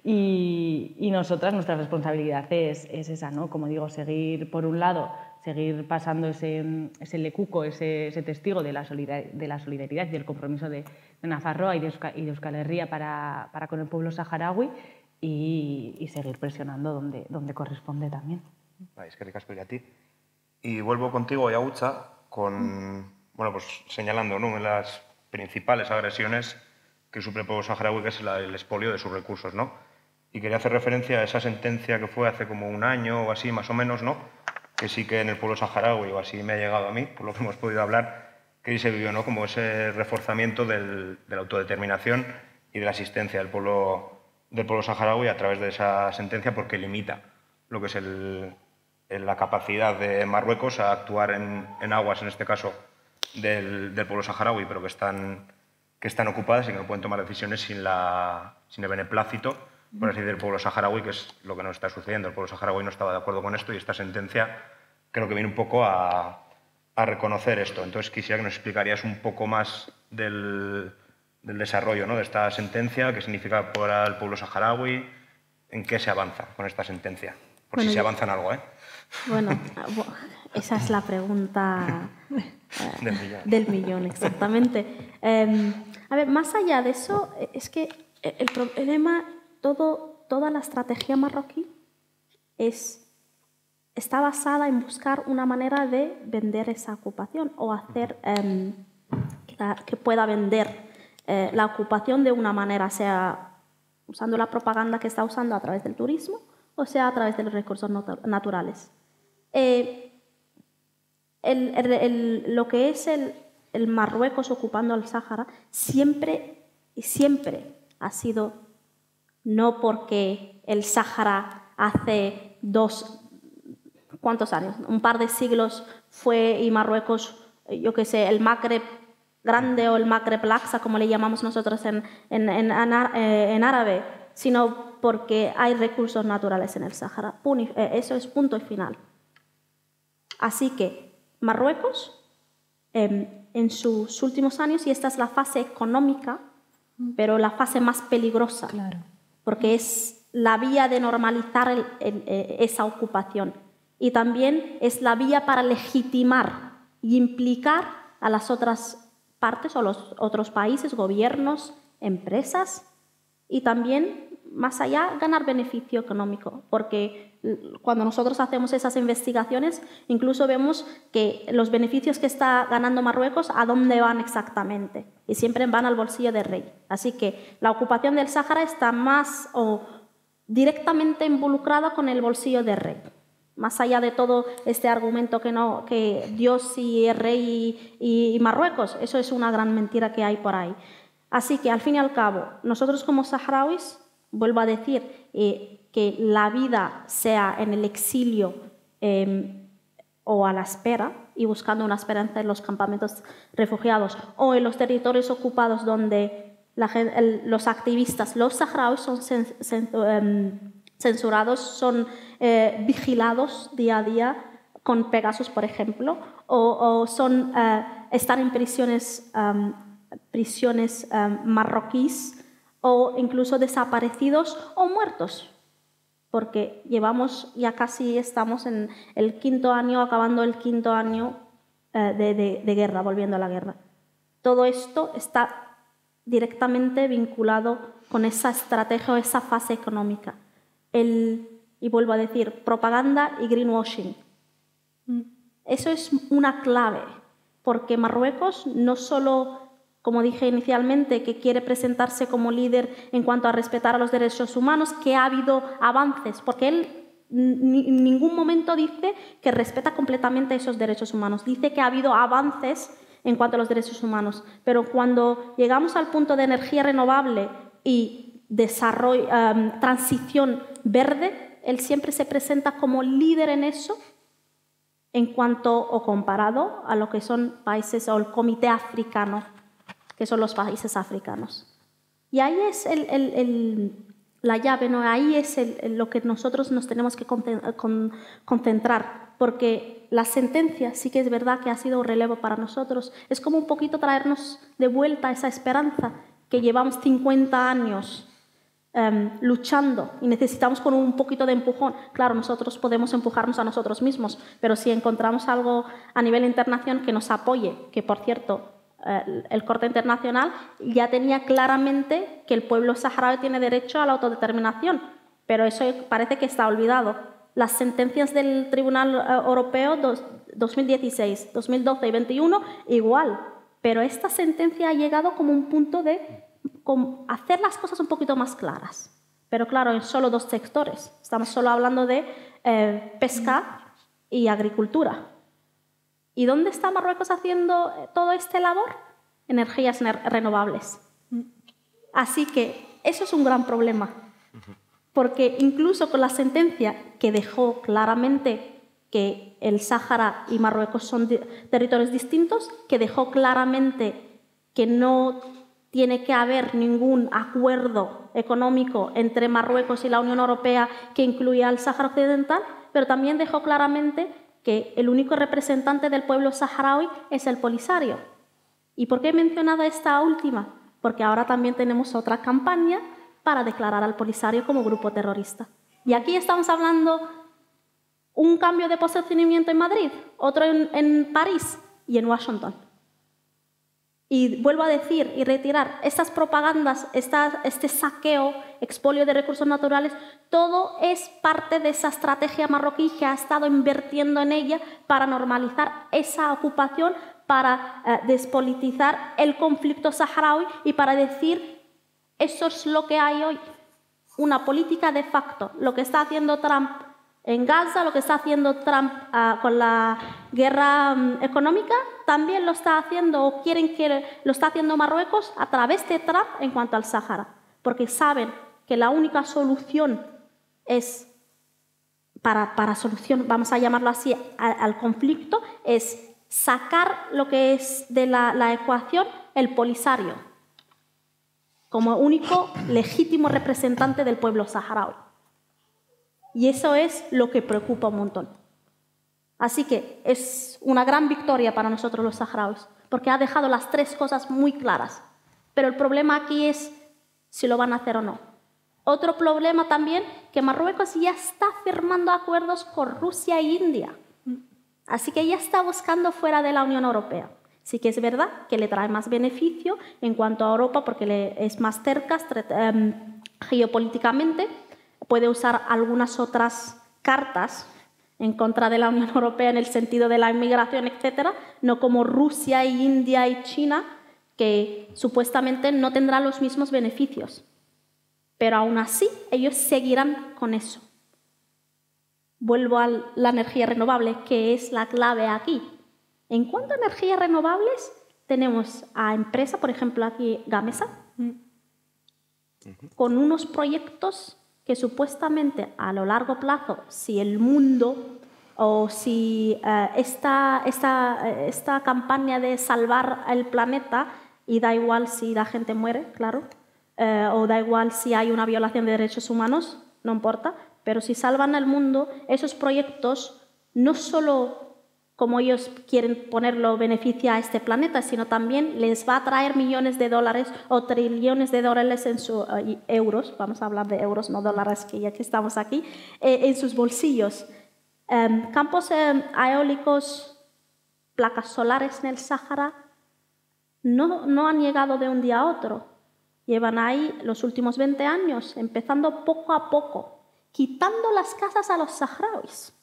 Y nosotras, nuestra responsabilidad es esa, ¿no? Como digo, seguir, por un lado, seguir pasando ese lecuco, ese testigo de la solidaridad y del compromiso de Nafarroa y de Euskal Herria para con el pueblo saharaui, y seguir presionando donde corresponde también. Es que ricasco a ti. Y vuelvo contigo, Yagutza, pues señalando, ¿no?, en las principales agresiones que sufre el pueblo saharaui, que es el expolio de sus recursos, ¿no? Y quería hacer referencia a esa sentencia que fue hace como un año o así, más o menos, ¿no?, que sí que en el pueblo saharaui, o así me ha llegado a mí, por lo que hemos podido hablar, que ahí se vivió, ¿no?, como ese reforzamiento de la autodeterminación y de la existencia del pueblo saharaui a través de esa sentencia, porque limita lo que es la capacidad de Marruecos a actuar en aguas, en este caso, del pueblo saharaui, pero que están ocupadas y que no pueden tomar decisiones sin el beneplácito, por así decir, del pueblo saharaui, que es lo que nos está sucediendo. El pueblo saharaui no estaba de acuerdo con esto y esta sentencia creo que viene un poco a reconocer esto. Entonces quisiera que nos explicarías un poco más del desarrollo, ¿no?, de esta sentencia, qué significa para el pueblo saharaui, en qué se avanza con esta sentencia. Por si se avanza en algo, ¿eh? Bueno, esa es la pregunta del millón, exactamente. A ver, más allá de eso, es que el problema, toda la estrategia marroquí está basada en buscar una manera de vender esa ocupación o hacer que pueda vender la ocupación de una manera, sea usando la propaganda que está usando a través del turismo o sea a través de los recursos naturales. Lo que es el Marruecos ocupando el Sáhara siempre ha sido no porque el Sáhara hace ¿cuántos años? Un par de siglos fue y Marruecos, yo qué sé, el Magreb grande o el Magreb Laxa, como le llamamos nosotros en árabe, sino porque hay recursos naturales en el Sáhara. Eso es punto y final. Así que Marruecos, en sus últimos años, y esta es la fase económica, pero la fase más peligrosa, claro, porque es la vía de normalizar esa ocupación y también es la vía para legitimar y implicar a las otras partes o los otros países, gobiernos, empresas y también, más allá, ganar beneficio económico, porque cuando nosotros hacemos esas investigaciones incluso vemos que los beneficios que está ganando Marruecos, ¿a dónde van exactamente? Y siempre van al bolsillo del rey. Así que la ocupación del Sáhara está más o directamente involucrada con el bolsillo del rey. Más allá de todo este argumento que Dios y el rey y Marruecos, eso es una gran mentira que hay por ahí. Así que, al fin y al cabo, nosotros como saharauis, vuelvo a decir, que la vida sea en el exilio o a la espera y buscando una esperanza en los campamentos refugiados o en los territorios ocupados donde los activistas, los saharauis, son censurados, son vigilados día a día con Pegasus, por ejemplo, o están en prisiones marroquíes o incluso desaparecidos o muertos, porque estamos en el 5º año, acabando el 5º año de guerra, volviendo a la guerra. Todo esto está directamente vinculado con esa estrategia o esa fase económica. Y vuelvo a decir, propaganda y greenwashing. Eso es una clave, porque Marruecos no solo, como dije inicialmente, que quiere presentarse como líder en cuanto a respetar a los derechos humanos, que ha habido avances, porque él en ningún momento dice que respeta completamente esos derechos humanos, dice que ha habido avances en cuanto a los derechos humanos, pero cuando llegamos al punto de energía renovable y desarrollo, transición verde, él siempre se presenta como líder en eso, en cuanto o comparado a lo que son países o el Comité Africano, que son los países africanos. Y ahí es la llave, ¿no? Ahí es lo que nosotros nos tenemos que concentrar, porque la sentencia sí que es verdad que ha sido un relevo para nosotros. Es como un poquito traernos de vuelta esa esperanza que llevamos 50 años luchando y necesitamos con un poquito de empujón. Claro, nosotros podemos empujarnos a nosotros mismos, pero si encontramos algo a nivel internacional que nos apoye, que por cierto, el Corte Internacional ya tenía claramente que el pueblo saharaui tiene derecho a la autodeterminación, pero eso parece que está olvidado. Las sentencias del Tribunal Europeo 2016, 2012 y 2021 igual, pero esta sentencia ha llegado como un punto de hacer las cosas un poquito más claras. Pero claro, en solo 2 sectores. Estamos solo hablando de pesca y agricultura. ¿Y dónde está Marruecos haciendo todo este labor? Energías renovables. Así que eso es un gran problema. Porque incluso con la sentencia que dejó claramente que el Sáhara y Marruecos son territorios distintos, que dejó claramente que no tiene que haber ningún acuerdo económico entre Marruecos y la Unión Europea que incluya al Sáhara Occidental, pero también dejó claramente que el único representante del pueblo saharaui es el Polisario. ¿Y por qué he mencionado esta última? Porque ahora también tenemos otra campaña para declarar al Polisario como grupo terrorista. Y aquí estamos hablando un cambio de posicionamiento en Madrid, otro en París y en Washington. Y vuelvo a decir y retirar, estas propagandas, este saqueo, expolio de recursos naturales, todo es parte de esa estrategia marroquí que ha estado invirtiendo en ella para normalizar esa ocupación, para despolitizar el conflicto saharaui y para decir, eso es lo que hay hoy, una política de facto, lo que está haciendo Trump en Gaza, lo que está haciendo Trump con la guerra económica, también lo está haciendo o quieren que lo está haciendo Marruecos a través de Trump en cuanto al Sáhara, porque saben que la única solución es, para solución, vamos a llamarlo así, al conflicto, es sacar lo que es de la ecuación el Polisario, como único legítimo representante del pueblo saharaui. Y eso es lo que preocupa un montón. Así que es una gran victoria para nosotros los saharauis, porque ha dejado las 3 cosas muy claras. Pero el problema aquí es si lo van a hacer o no. Otro problema también, que Marruecos ya está firmando acuerdos con Rusia e India. Así que ya está buscando fuera de la Unión Europea. Sí que es verdad que le trae más beneficio en cuanto a Europa, porque es más cerca geopolíticamente. Puede usar algunas otras cartas en contra de la Unión Europea en el sentido de la inmigración, etcétera, no como Rusia, India y China, que supuestamente no tendrán los mismos beneficios. Pero aún así, ellos seguirán con eso. Vuelvo a la energía renovable, que es la clave aquí. En cuanto a energías renovables, tenemos a empresa, por ejemplo, aquí Gamesa, con unos proyectos que supuestamente a lo largo plazo, si el mundo o si esta campaña de salvar el planeta, y da igual si la gente muere, claro, o da igual si hay una violación de derechos humanos, no importa, pero si salvan el mundo, esos proyectos no solo, como ellos quieren ponerlo, beneficia a este planeta, sino también les va a traer millones de dólares o trillones de dólares en sus euros, vamos a hablar de euros, no dólares, que ya que estamos aquí, en sus bolsillos. Campos eólicos, placas solares en el Sáhara, no han llegado de un día a otro. Llevan ahí los últimos 20 años, empezando poco a poco, quitando las casas a los saharauis.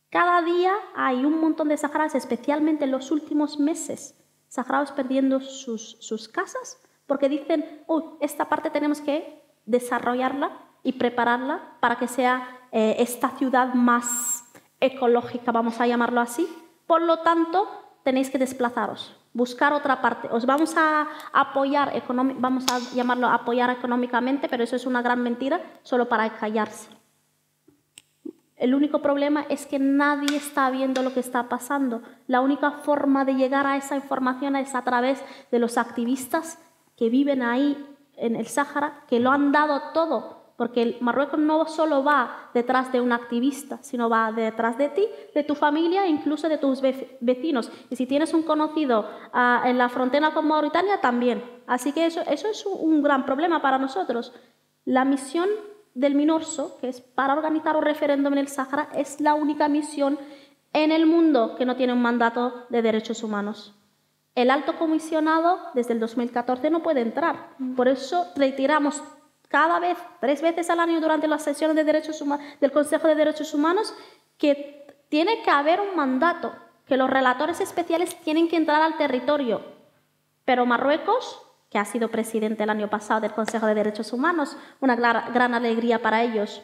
Cada día hay un montón de saharauis, especialmente en los últimos meses, saharauis perdiendo sus casas porque dicen, esta parte tenemos que desarrollarla y prepararla para que sea esta ciudad más ecológica, vamos a llamarlo así. Por lo tanto, tenéis que desplazaros, buscar otra parte. Os vamos a apoyar, vamos a llamarlo apoyar económicamente, pero eso es una gran mentira, solo para callarse. El único problema es que nadie está viendo lo que está pasando. La única forma de llegar a esa información es a través de los activistas que viven ahí en el Sáhara, que lo han dado todo, porque el Marruecos no solo va detrás de un activista, sino va detrás de ti, de tu familia e incluso de tus vecinos. Y si tienes un conocido en la frontera con Mauritania, también. Así que eso es un gran problema para nosotros. La misión del MINURSO, que es para organizar un referéndum en el Sáhara, es la única misión en el mundo que no tiene un mandato de derechos humanos. el alto comisionado desde el 2014 no puede entrar. Por eso retiramos cada vez, 3 veces al año durante las sesiones de derechos humanos, del Consejo de Derechos Humanos, que tiene que haber un mandato, que los relatores especiales tienen que entrar al territorio. Pero Marruecos, que ha sido presidente el año pasado del Consejo de Derechos Humanos, una gran alegría para ellos.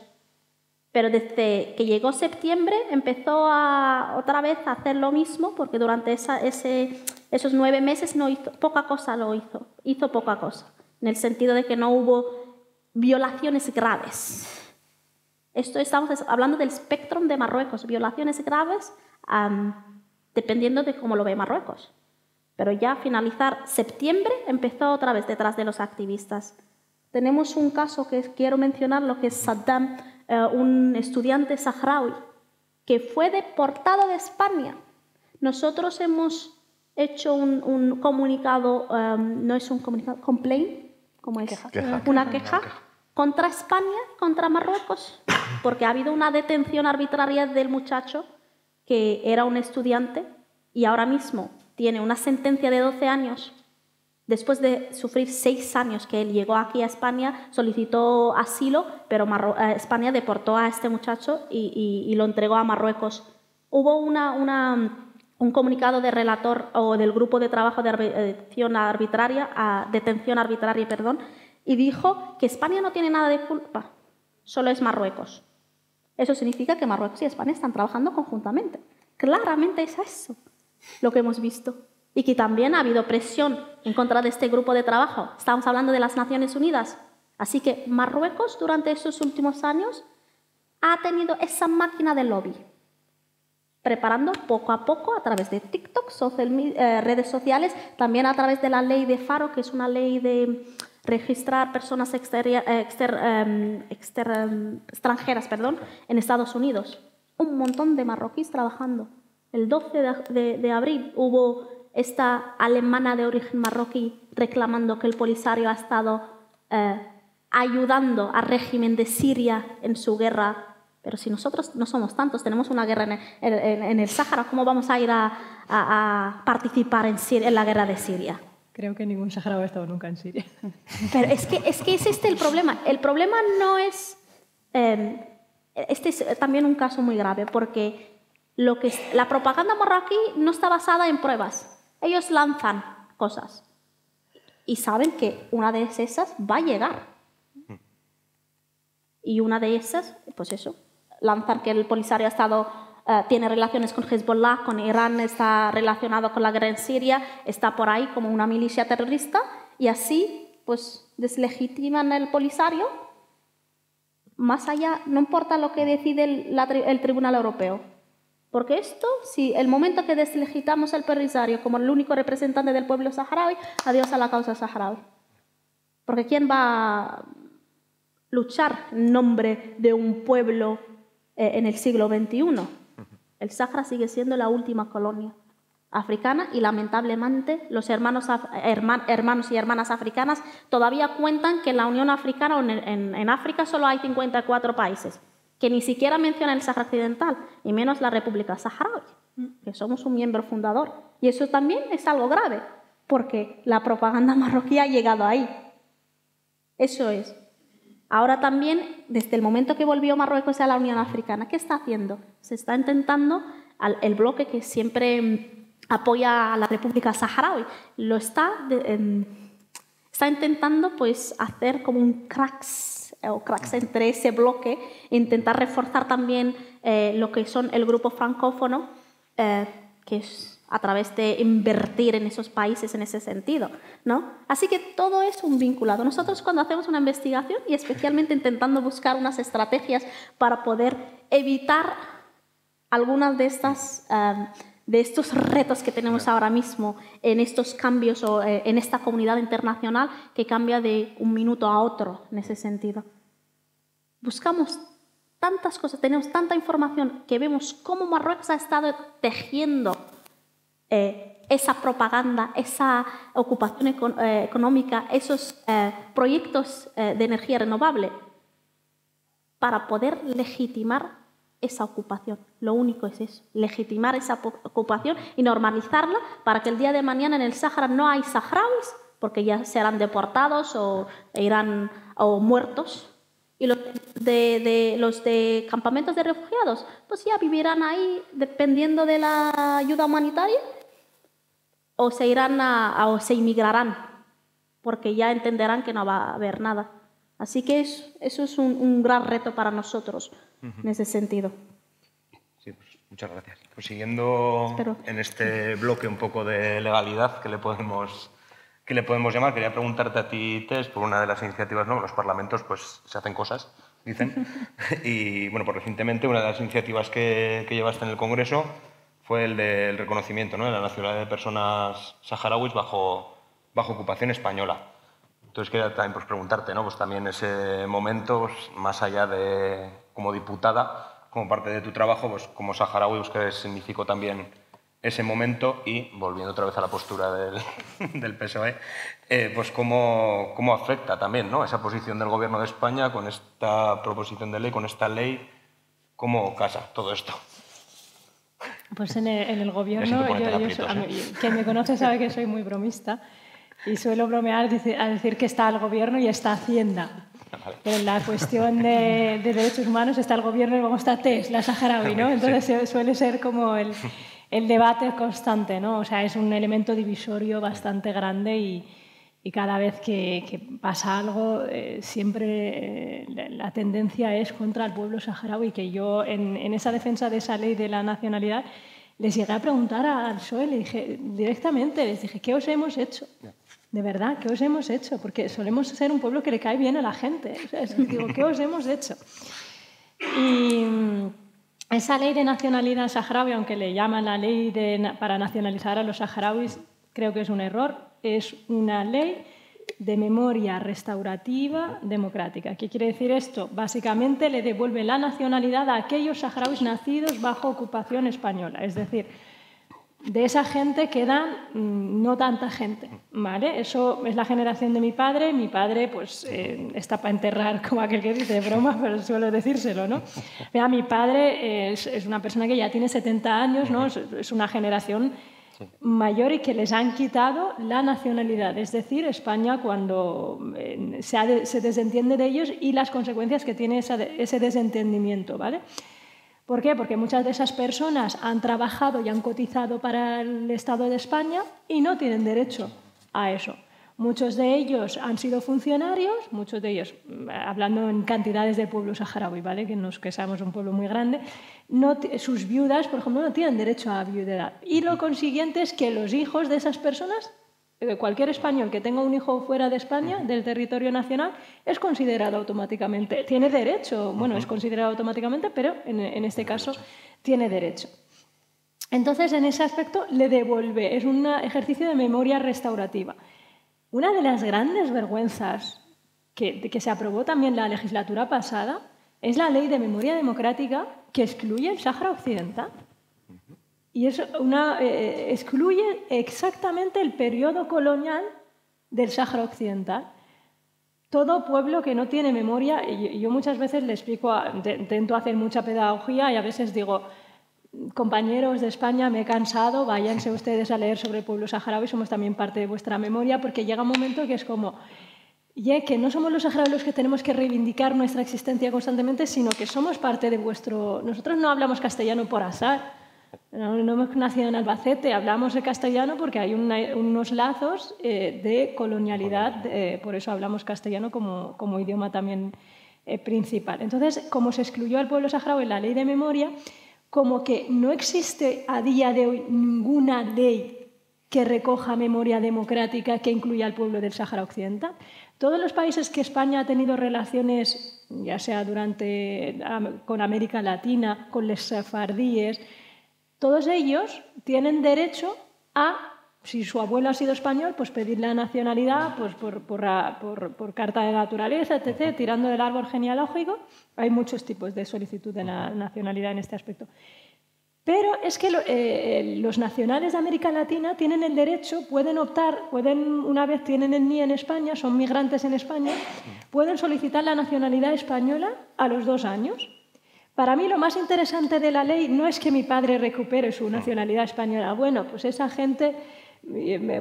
Pero desde que llegó septiembre empezó otra vez a hacer lo mismo, porque durante esos 9 meses no hizo poca cosa, hizo poca cosa, en el sentido de que no hubo violaciones graves. Esto estamos hablando del espectro de Marruecos, violaciones graves, dependiendo de cómo lo ve Marruecos. Pero ya a finalizar septiembre empezó otra vez detrás de los activistas. Tenemos un caso que quiero mencionar, lo que es Saddam, un estudiante saharaui que fue deportado de España. Nosotros hemos hecho un comunicado, no es un comunicado, complaint, ¿cómo es? Una queja contra España, contra Marruecos, porque ha habido una detención arbitraria del muchacho que era un estudiante y ahora mismo tiene una sentencia de 12 años. Después de sufrir 6 años que él llegó aquí a España, solicitó asilo, pero España deportó a este muchacho y lo entregó a Marruecos. Hubo un comunicado de relator o del grupo de trabajo de detención arbitraria, y dijo que España no tiene nada de culpa, solo es Marruecos. Eso significa que Marruecos y España están trabajando conjuntamente. Claramente es eso lo que hemos visto. Y que también ha habido presión en contra de este grupo de trabajo. Estamos hablando de las Naciones Unidas. Así que Marruecos durante estos últimos años ha tenido esa máquina de lobby, preparando poco a poco a través de TikTok, redes sociales, también a través de la ley de Faro, que es una ley de registrar personas extranjeras en Estados Unidos. Un montón de marroquíes trabajando. El 12 de abril hubo esta alemana de origen marroquí reclamando que el Polisario ha estado ayudando al régimen de Siria en su guerra. Pero si nosotros no somos tantos, tenemos una guerra en el Sáhara, ¿cómo vamos a ir a participar en la guerra de Siria? Creo que ningún saharaui ha estado nunca en Siria. Pero es que es el problema. El problema no es... este es también un caso muy grave, porque la propaganda marroquí no está basada en pruebas. Ellos lanzan cosas y saben que una de esas va a llegar. Y una de esas, pues eso, lanzan que el Polisario tiene relaciones con Hezbollah, con Irán, está relacionado con la guerra en Siria, está por ahí como una milicia terrorista, y así pues deslegitiman el Polisario. Más allá, no importa lo que decide el Tribunal Europeo. Porque esto, si el momento que deslegitamos al Polisario como el único representante del pueblo saharaui, adiós a la causa saharaui. Porque ¿quién va a luchar en nombre de un pueblo en el siglo XXI? El Sáhara sigue siendo la última colonia africana y lamentablemente los hermanos y hermanas africanas todavía cuentan que en la Unión Africana o en África solo hay 54 países. Que ni siquiera menciona el Sáhara Occidental, y menos la República Saharaui, que somos un miembro fundador. Y eso también es algo grave, porque la propaganda marroquí ha llegado ahí. Eso es. Ahora también, desde el momento que volvió Marruecos a la Unión Africana, ¿qué está haciendo? Se está intentando, el bloque que siempre apoya a la República Saharaui, está intentando pues, hacer como un cracks entre ese bloque, intentar reforzar también lo que son el grupo francófono, que es a través de invertir en esos países en ese sentido, ¿no? Así que todo es un vinculado. Nosotros cuando hacemos una investigación y especialmente intentando buscar unas estrategias para poder evitar algunas de estos retos que tenemos ahora mismo en estos cambios o en esta comunidad internacional que cambia de un minuto a otro en ese sentido. Buscamos tantas cosas, tenemos tanta información que vemos cómo Marruecos ha estado tejiendo esa propaganda, esa ocupación económica, esos proyectos de energía renovable para poder legitimar esa ocupación. Lo único es eso, legitimar esa ocupación y normalizarla para que el día de mañana en el Sáhara no hay saharauis, porque ya serán deportados o irán o muertos. Y los de campamentos de refugiados, pues ya vivirán ahí dependiendo de la ayuda humanitaria o se irán o se inmigrarán, porque ya entenderán que no va a haber nada. Así que eso es un gran reto para nosotros en ese sentido. Sí, pues muchas gracias. Pues siguiendo en este bloque un poco de legalidad que le podemos llamar, quería preguntarte a ti, Tess, por una de las iniciativas, ¿no? Los parlamentos pues se hacen cosas, dicen, y bueno, pues recientemente una de las iniciativas que llevaste en el Congreso fue el del reconocimiento, ¿no?, de la nacionalidad de personas saharauis bajo ocupación española. Entonces quería también pues, preguntarte, ¿no?, pues también ese momento, pues, más allá de como diputada, como parte de tu trabajo, pues como saharaui, pues, ¿qué significó también ese momento? Y volviendo otra vez a la postura del PSOE, pues cómo afecta también, ¿no?, esa posición del Gobierno de España con esta proposición de ley, con esta ley, ¿cómo casa todo esto? Pues en el Gobierno, quien me conoce sabe que soy muy bromista y suelo bromear a decir que está el Gobierno y está Hacienda. Pero en la cuestión de derechos humanos está el Gobierno y luego está Tess, la saharaui, ¿no? Entonces suele ser como el debate constante, ¿no? O sea, es un elemento divisorio bastante grande y cada vez que pasa algo, siempre la tendencia es contra el pueblo saharaui, que yo en esa defensa de esa ley de la nacionalidad les llegué a preguntar al PSOE, le dije directamente, les dije, ¿qué os hemos hecho? De verdad, ¿qué os hemos hecho? Porque solemos ser un pueblo que le cae bien a la gente. O sea, digo, ¿qué os hemos hecho? Y esa ley de nacionalidad saharaui, aunque le llaman la ley para nacionalizar a los saharauis, creo que es un error. Es una ley de memoria restaurativa democrática. ¿Qué quiere decir esto? Básicamente le devuelve la nacionalidad a aquellos saharauis nacidos bajo ocupación española. Es decir, de esa gente queda no tanta gente, ¿vale? Eso es la generación de mi padre. Mi padre pues, está para enterrar, como aquel que dice, de broma, pero suelo decírselo, ¿no? Mira, mi padre es una persona que ya tiene 70 años, ¿no? Es una generación mayor y que les han quitado la nacionalidad. Es decir, España cuando se desentiende de ellos y las consecuencias que tiene ese desentendimiento, ¿vale? ¿Por qué? Porque muchas de esas personas han trabajado y han cotizado para el Estado de España y no tienen derecho a eso. Muchos de ellos han sido funcionarios, muchos de ellos, hablando en cantidades de pueblo saharaui, ¿vale?, que somos un pueblo muy grande, sus viudas, por ejemplo, no tienen derecho a viudedad. Y lo consiguiente es que los hijos de esas personas, cualquier español que tenga un hijo fuera de España, del territorio nacional, es considerado automáticamente, tiene derecho, bueno, es considerado automáticamente, pero en este caso tiene derecho. Entonces, en ese aspecto le devuelve, es un ejercicio de memoria restaurativa. Una de las grandes vergüenzas que se aprobó también la legislatura pasada es la Ley de Memoria Democrática que excluye el Sáhara Occidental. Y excluye exactamente el periodo colonial del Sáhara Occidental. Todo pueblo que no tiene memoria, y yo muchas veces le explico, intento hacer mucha pedagogía y a veces digo, compañeros de España, me he cansado, váyanse ustedes a leer sobre el pueblo saharaui, somos también parte de vuestra memoria, porque llega un momento que es como, que no somos los saharauis los que tenemos que reivindicar nuestra existencia constantemente, sino que somos parte de vuestro... Nosotros no hablamos castellano por azar, no hemos nacido en Albacete, hablamos de castellano porque hay unos lazos de colonialidad, por eso hablamos castellano como idioma también principal. Entonces, como se excluyó al pueblo saharaui en la ley de memoria, como que no existe a día de hoy ninguna ley que recoja memoria democrática que incluya al pueblo del Sáhara Occidental. Todos los países que España ha tenido relaciones, ya sea con América Latina, con los sefardíes, todos ellos tienen derecho a, si su abuelo ha sido español, pues pedir la nacionalidad pues por carta de naturaleza, etc., tirando del árbol genealógico. Hay muchos tipos de solicitud de la nacionalidad en este aspecto. Pero es que los nacionales de América Latina tienen el derecho, pueden optar, una vez tienen el NIE en España, son migrantes en España, pueden solicitar la nacionalidad española a los 2 años. Para mí lo más interesante de la ley no es que mi padre recupere su nacionalidad española. Bueno, pues esa gente,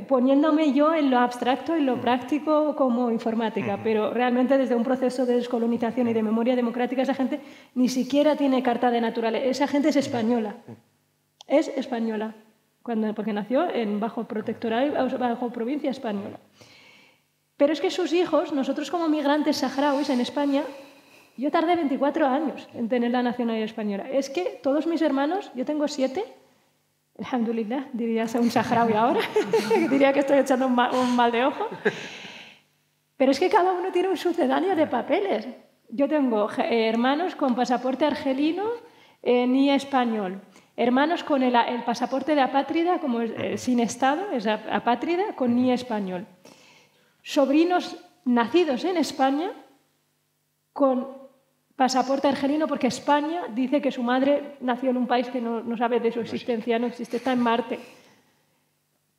poniéndome yo en lo abstracto y lo práctico como informática, pero realmente desde un proceso de descolonización y de memoria democrática esa gente ni siquiera tiene carta de naturaleza. Esa gente es española. Es española, porque nació bajo protectorado y bajo provincia española. Pero es que sus hijos, nosotros como migrantes saharauis en España, yo tardé 24 años en tener la nacionalidad española. Es que todos mis hermanos, yo tengo 7, alhamdulillah, diría un saharaui ahora, diría que estoy echando un mal de ojo, pero es que cada uno tiene un sucedáneo de papeles. Yo tengo hermanos con pasaporte argelino ni español, hermanos con el pasaporte de apátrida, como sin Estado, es apátrida, con ni español, sobrinos nacidos en España con pasaporte argelino porque España dice que su madre nació en un país que no sabe de su existencia, no existe, está en Marte.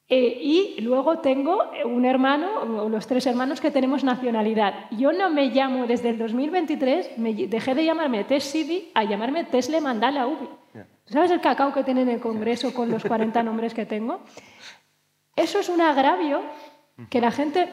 Y luego tengo un hermano, o los 3 hermanos que tenemos nacionalidad. Yo no me llamo, desde el 2023, dejé de llamarme Tess Sidi a llamarme Tesle Mandala Ubi. ¿Sabes el cacao que tienen en el Congreso con los 40 nombres que tengo? Eso es un agravio que la gente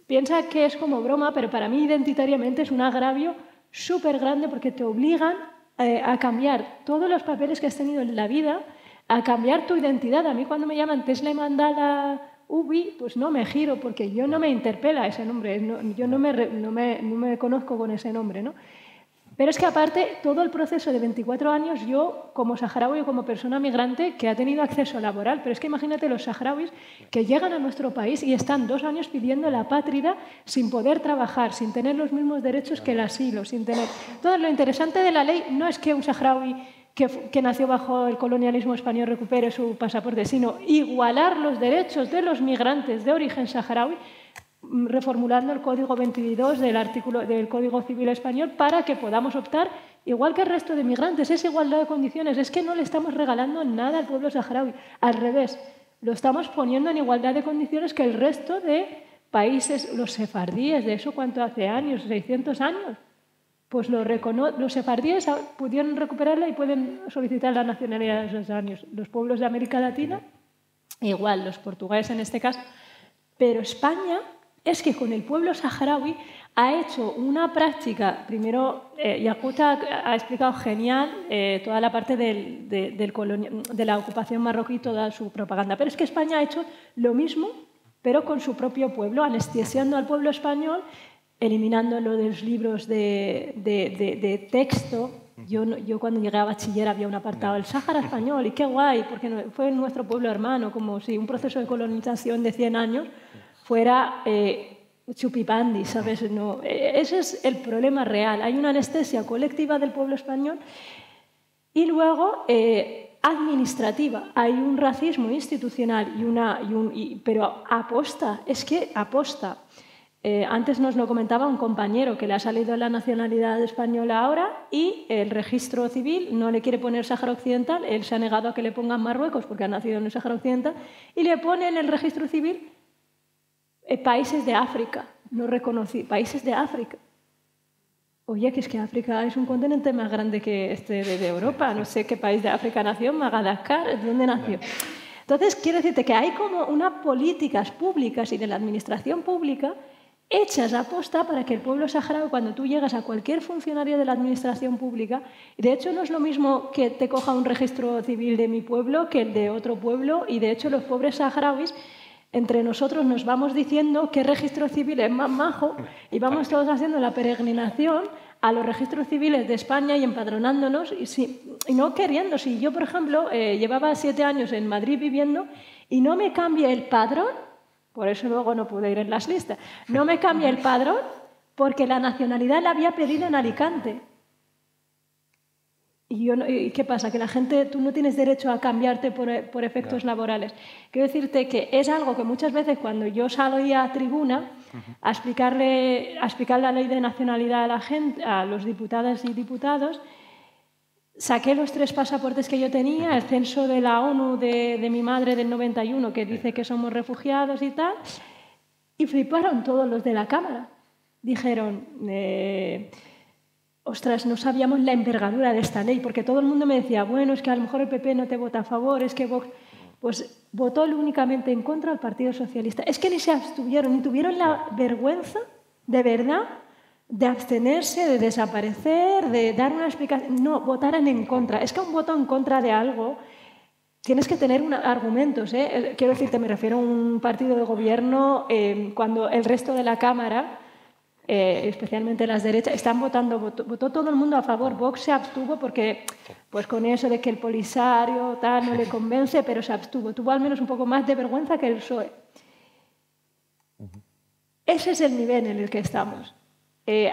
piensa que es como broma, pero para mí identitariamente es un agravio súper grande porque te obligan a cambiar todos los papeles que has tenido en la vida, a cambiar tu identidad. A mí cuando me llaman Tesla Mandala Ubi, pues no me giro porque yo no me interpela ese nombre, yo no me conozco con ese nombre, ¿no? Pero es que aparte, todo el proceso de 24 años, yo como saharaui o como persona migrante que ha tenido acceso laboral, pero es que imagínate los saharauis que llegan a nuestro país y están 2 años pidiendo la apátrida sin poder trabajar, sin tener los mismos derechos que el asilo, sin tener... Todo lo interesante de la ley no es que un saharaui que nació bajo el colonialismo español recupere su pasaporte, sino igualar los derechos de los migrantes de origen saharaui reformulando el Código 22 del Código Civil Español para que podamos optar, igual que el resto de migrantes, es igualdad de condiciones. Es que no le estamos regalando nada al pueblo saharaui, al revés, lo estamos poniendo en igualdad de condiciones que el resto de países, los sefardíes, de eso cuánto hace años, 600 años, pues los sefardíes pudieron recuperarla y pueden solicitar la nacionalidad de esos años. Los pueblos de América Latina, igual, los portugueses en este caso, pero España... Es que con el pueblo saharaui ha hecho una práctica, primero Yakuta ha explicado genial toda la parte de la ocupación marroquí, toda su propaganda, pero es que España ha hecho lo mismo, pero con su propio pueblo, anestesiando al pueblo español, eliminando lo de los libros de texto. Yo cuando llegué a bachiller había un apartado del Sáhara español y qué guay, porque fue nuestro pueblo hermano, como si un proceso de colonización de 100 años fuera chupipandi, ¿sabes? No, ese es el problema real. Hay una anestesia colectiva del pueblo español y luego administrativa. Hay un racismo institucional pero aposta, es que aposta. Antes nos lo comentaba un compañero que le ha salido la nacionalidad española ahora y el registro civil no le quiere poner Sáhara Occidental, él se ha negado a que le pongan Marruecos porque ha nacido en el Sáhara Occidental y le pone en el registro civil países de África, no reconocí, países de África. Oye, que es que África es un continente más grande que este de Europa, no sé qué país de África nació, Madagascar, ¿dónde nació? Entonces, quiero decirte que hay como unas políticas públicas y de la administración pública hechas a posta para que el pueblo saharaui, cuando tú llegas a cualquier funcionario de la administración pública, de hecho no es lo mismo que te coja un registro civil de mi pueblo que el de otro pueblo, y de hecho los pobres saharauis entre nosotros nos vamos diciendo qué registro civil es más majo y vamos todos haciendo la peregrinación a los registros civiles de España y empadronándonos y no queriendo. Si yo, por ejemplo, llevaba 7 años en Madrid viviendo y no me cambia el padrón, por eso luego no pude ir en las listas, no me cambia el padrón porque la nacionalidad la había pedido en Alicante. ¿Y qué pasa? Que la gente, tú no tienes derecho a cambiarte por efectos laborales. Quiero decirte que es algo que muchas veces cuando yo salgo a tribuna a explicar la ley de nacionalidad a la gente, a los diputadas y diputados, saqué los 3 pasaportes que yo tenía, el censo de la ONU de mi madre del 91 que dice que somos refugiados y tal, y fliparon todos los de la Cámara. Dijeron... ostras, no sabíamos la envergadura de esta ley, porque todo el mundo me decía, bueno, es que a lo mejor el PP no te vota a favor, es que Vox... Pues votó únicamente en contra del Partido Socialista. Es que ni se abstuvieron, ni tuvieron la vergüenza, de verdad, de abstenerse, de desaparecer, de dar una explicación. No, votaran en contra. Es que un voto en contra de algo tienes que tener argumentos. Quiero decirte, me refiero a un partido de gobierno cuando el resto de la Cámara, especialmente las derechas, están votando, votó todo el mundo a favor. Vox se abstuvo porque, pues con eso de que el Polisario tal no le convence, pero se abstuvo. Tuvo al menos un poco más de vergüenza que el PSOE. Ese es el nivel en el que estamos.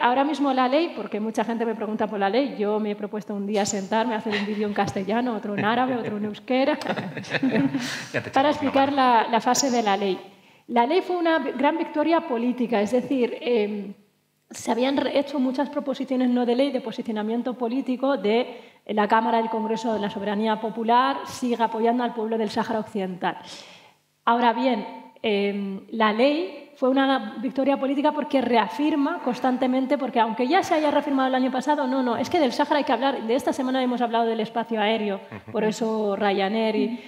Ahora mismo la ley, porque mucha gente me pregunta por la ley, yo me he propuesto un día sentarme a hacer un vídeo en castellano, otro en árabe, otro en euskera, para explicar la fase de la ley. La ley fue una gran victoria política, es decir, se habían hecho muchas proposiciones no de ley de posicionamiento político de la Cámara del Congreso de la Soberanía Popular siga apoyando al pueblo del Sáhara Occidental. Ahora bien, la ley fue una victoria política porque reafirma constantemente, porque aunque ya se haya reafirmado el año pasado, no, es que del Sáhara hay que hablar. De esta semana hemos hablado del espacio aéreo, por eso Ryanair y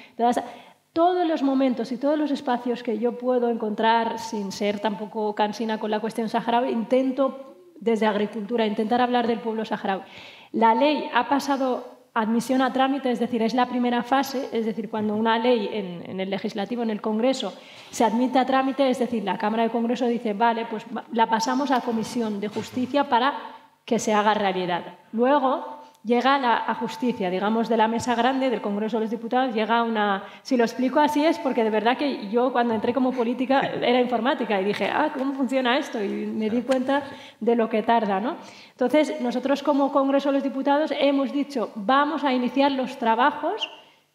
todos los momentos y todos los espacios que yo puedo encontrar sin ser tampoco cansina con la cuestión saharaui, intento desde agricultura, intentar hablar del pueblo saharaui. La ley ha pasado admisión a trámite, es decir, es la primera fase, es decir, cuando una ley en el legislativo, en el Congreso, se admite a trámite, es decir, la Cámara del Congreso dice, vale, pues la pasamos a Comisión de Justicia para que se haga realidad. Luego llega a justicia, digamos, de la mesa grande del Congreso de los Diputados, llega una... Si lo explico así es porque de verdad que yo cuando entré como política era informática y dije, ¿cómo funciona esto? Y me di cuenta de lo que tarda, ¿no? Entonces, nosotros como Congreso de los Diputados hemos dicho, vamos a iniciar los trabajos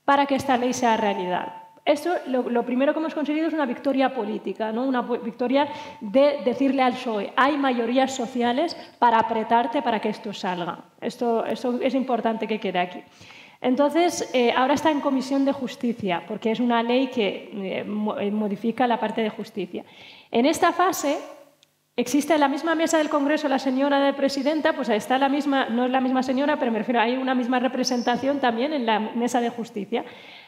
para que esta ley sea realidad. Esto, lo primero que hemos conseguido es una victoria política, ¿no? Una victoria de decirle al PSOE, hay mayorías sociales para apretarte para que esto salga. Esto es importante que quede aquí. Entonces, ahora está en Comisión de Justicia, porque es una ley que modifica la parte de justicia. En esta fase existe en la misma mesa del Congreso la señora de presidenta, pues está la misma, no es la misma señora, pero me refiero, hay una misma representación también en la mesa de justicia.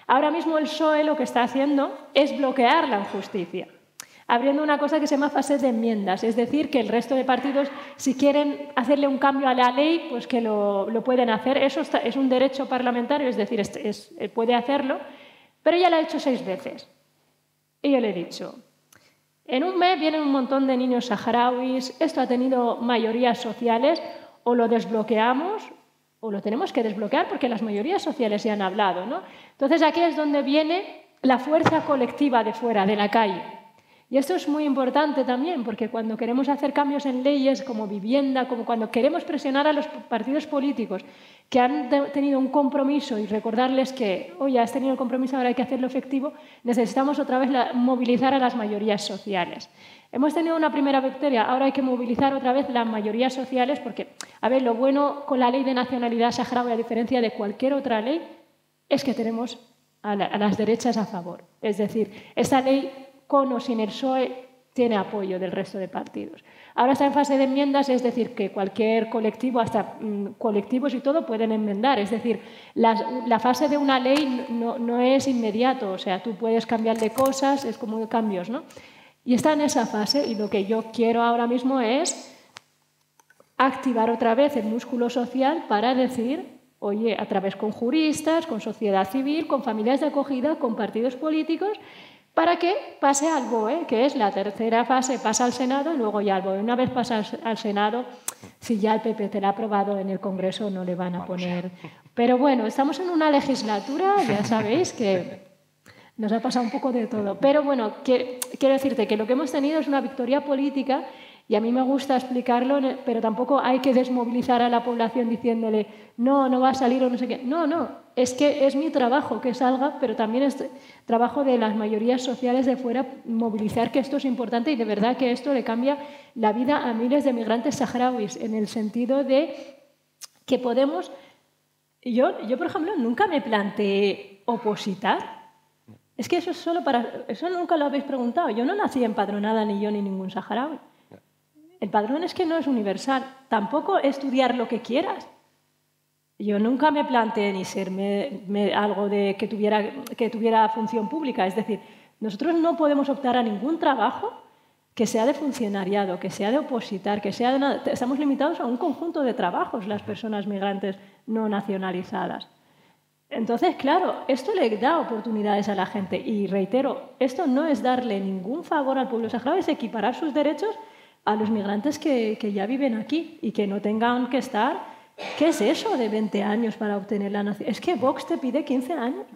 Ahora mismo el PSOE lo que está haciendo es bloquearla en justicia, abriendo una cosa que se llama fase de enmiendas, es decir, que el resto de partidos, si quieren hacerle un cambio a la ley, pues que lo pueden hacer. Eso es un derecho parlamentario, es decir, puede hacerlo, pero ella lo ha hecho 6 veces. Y yo le he dicho, en un mes vienen un montón de niños saharauis, esto ha tenido mayorías sociales, o lo desbloqueamos o lo tenemos que desbloquear porque las mayorías sociales ya han hablado, ¿no? Entonces aquí es donde viene la fuerza colectiva de fuera, de la calle. Y esto es muy importante también porque cuando queremos hacer cambios en leyes como vivienda, como cuando queremos presionar a los partidos políticos que han tenido un compromiso y recordarles que, oye, has tenido el compromiso, ahora hay que hacerlo efectivo, necesitamos otra vez movilizar a las mayorías sociales. Hemos tenido una primera victoria, ahora hay que movilizar otra vez las mayorías sociales porque, a ver, lo bueno con la ley de nacionalidad saharaui, a diferencia de cualquier otra ley, es que tenemos a las derechas a favor. Es decir, esta ley, con o sin el PSOE, tiene apoyo del resto de partidos. Ahora está en fase de enmiendas, es decir, que cualquier colectivo, hasta colectivos y todo, pueden enmendar. Es decir, la fase de una ley no es inmediato, o sea, tú puedes cambiarle cosas, es como cambios, ¿no? Y está en esa fase y lo que yo quiero ahora mismo es activar otra vez el músculo social para decir, oye, a través con juristas, con sociedad civil, con familias de acogida, con partidos políticos, para que pase al BOE, que es la tercera fase, pasa al Senado y luego ya al BOE. Una vez pasa al Senado, si ya el PP te lo ha aprobado en el Congreso, no le van a poner... Pero bueno, estamos en una legislatura, ya sabéis que nos ha pasado un poco de todo. Pero bueno, quiero decirte que lo que hemos tenido es una victoria política y a mí me gusta explicarlo, pero tampoco hay que desmovilizar a la población diciéndole no va a salir o no sé qué. No, es que es mi trabajo que salga, pero también es trabajo de las mayorías sociales de fuera movilizar que esto es importante y de verdad que esto le cambia la vida a miles de migrantes saharauis en el sentido de que podemos... Yo por ejemplo, nunca me planteé opositar. Es que eso es solo para... Eso nunca lo habéis preguntado. Yo no nací empadronada ni yo ni ningún saharaui. El padrón es que no es universal. Tampoco estudiar lo que quieras. Yo nunca me planteé ni ser algo de que tuviera función pública. Es decir, nosotros no podemos optar a ningún trabajo que sea de funcionariado, que sea de opositar, que sea de nada. Estamos limitados a un conjunto de trabajos, las personas migrantes no nacionalizadas. Entonces, claro, esto le da oportunidades a la gente. Y reitero, esto no es darle ningún favor al pueblo saharaui, es equiparar sus derechos a los migrantes que ya viven aquí y que no tengan que estar... ¿Qué es eso de 20 años para obtener la nacionalidad? Es que Vox te pide 15 años.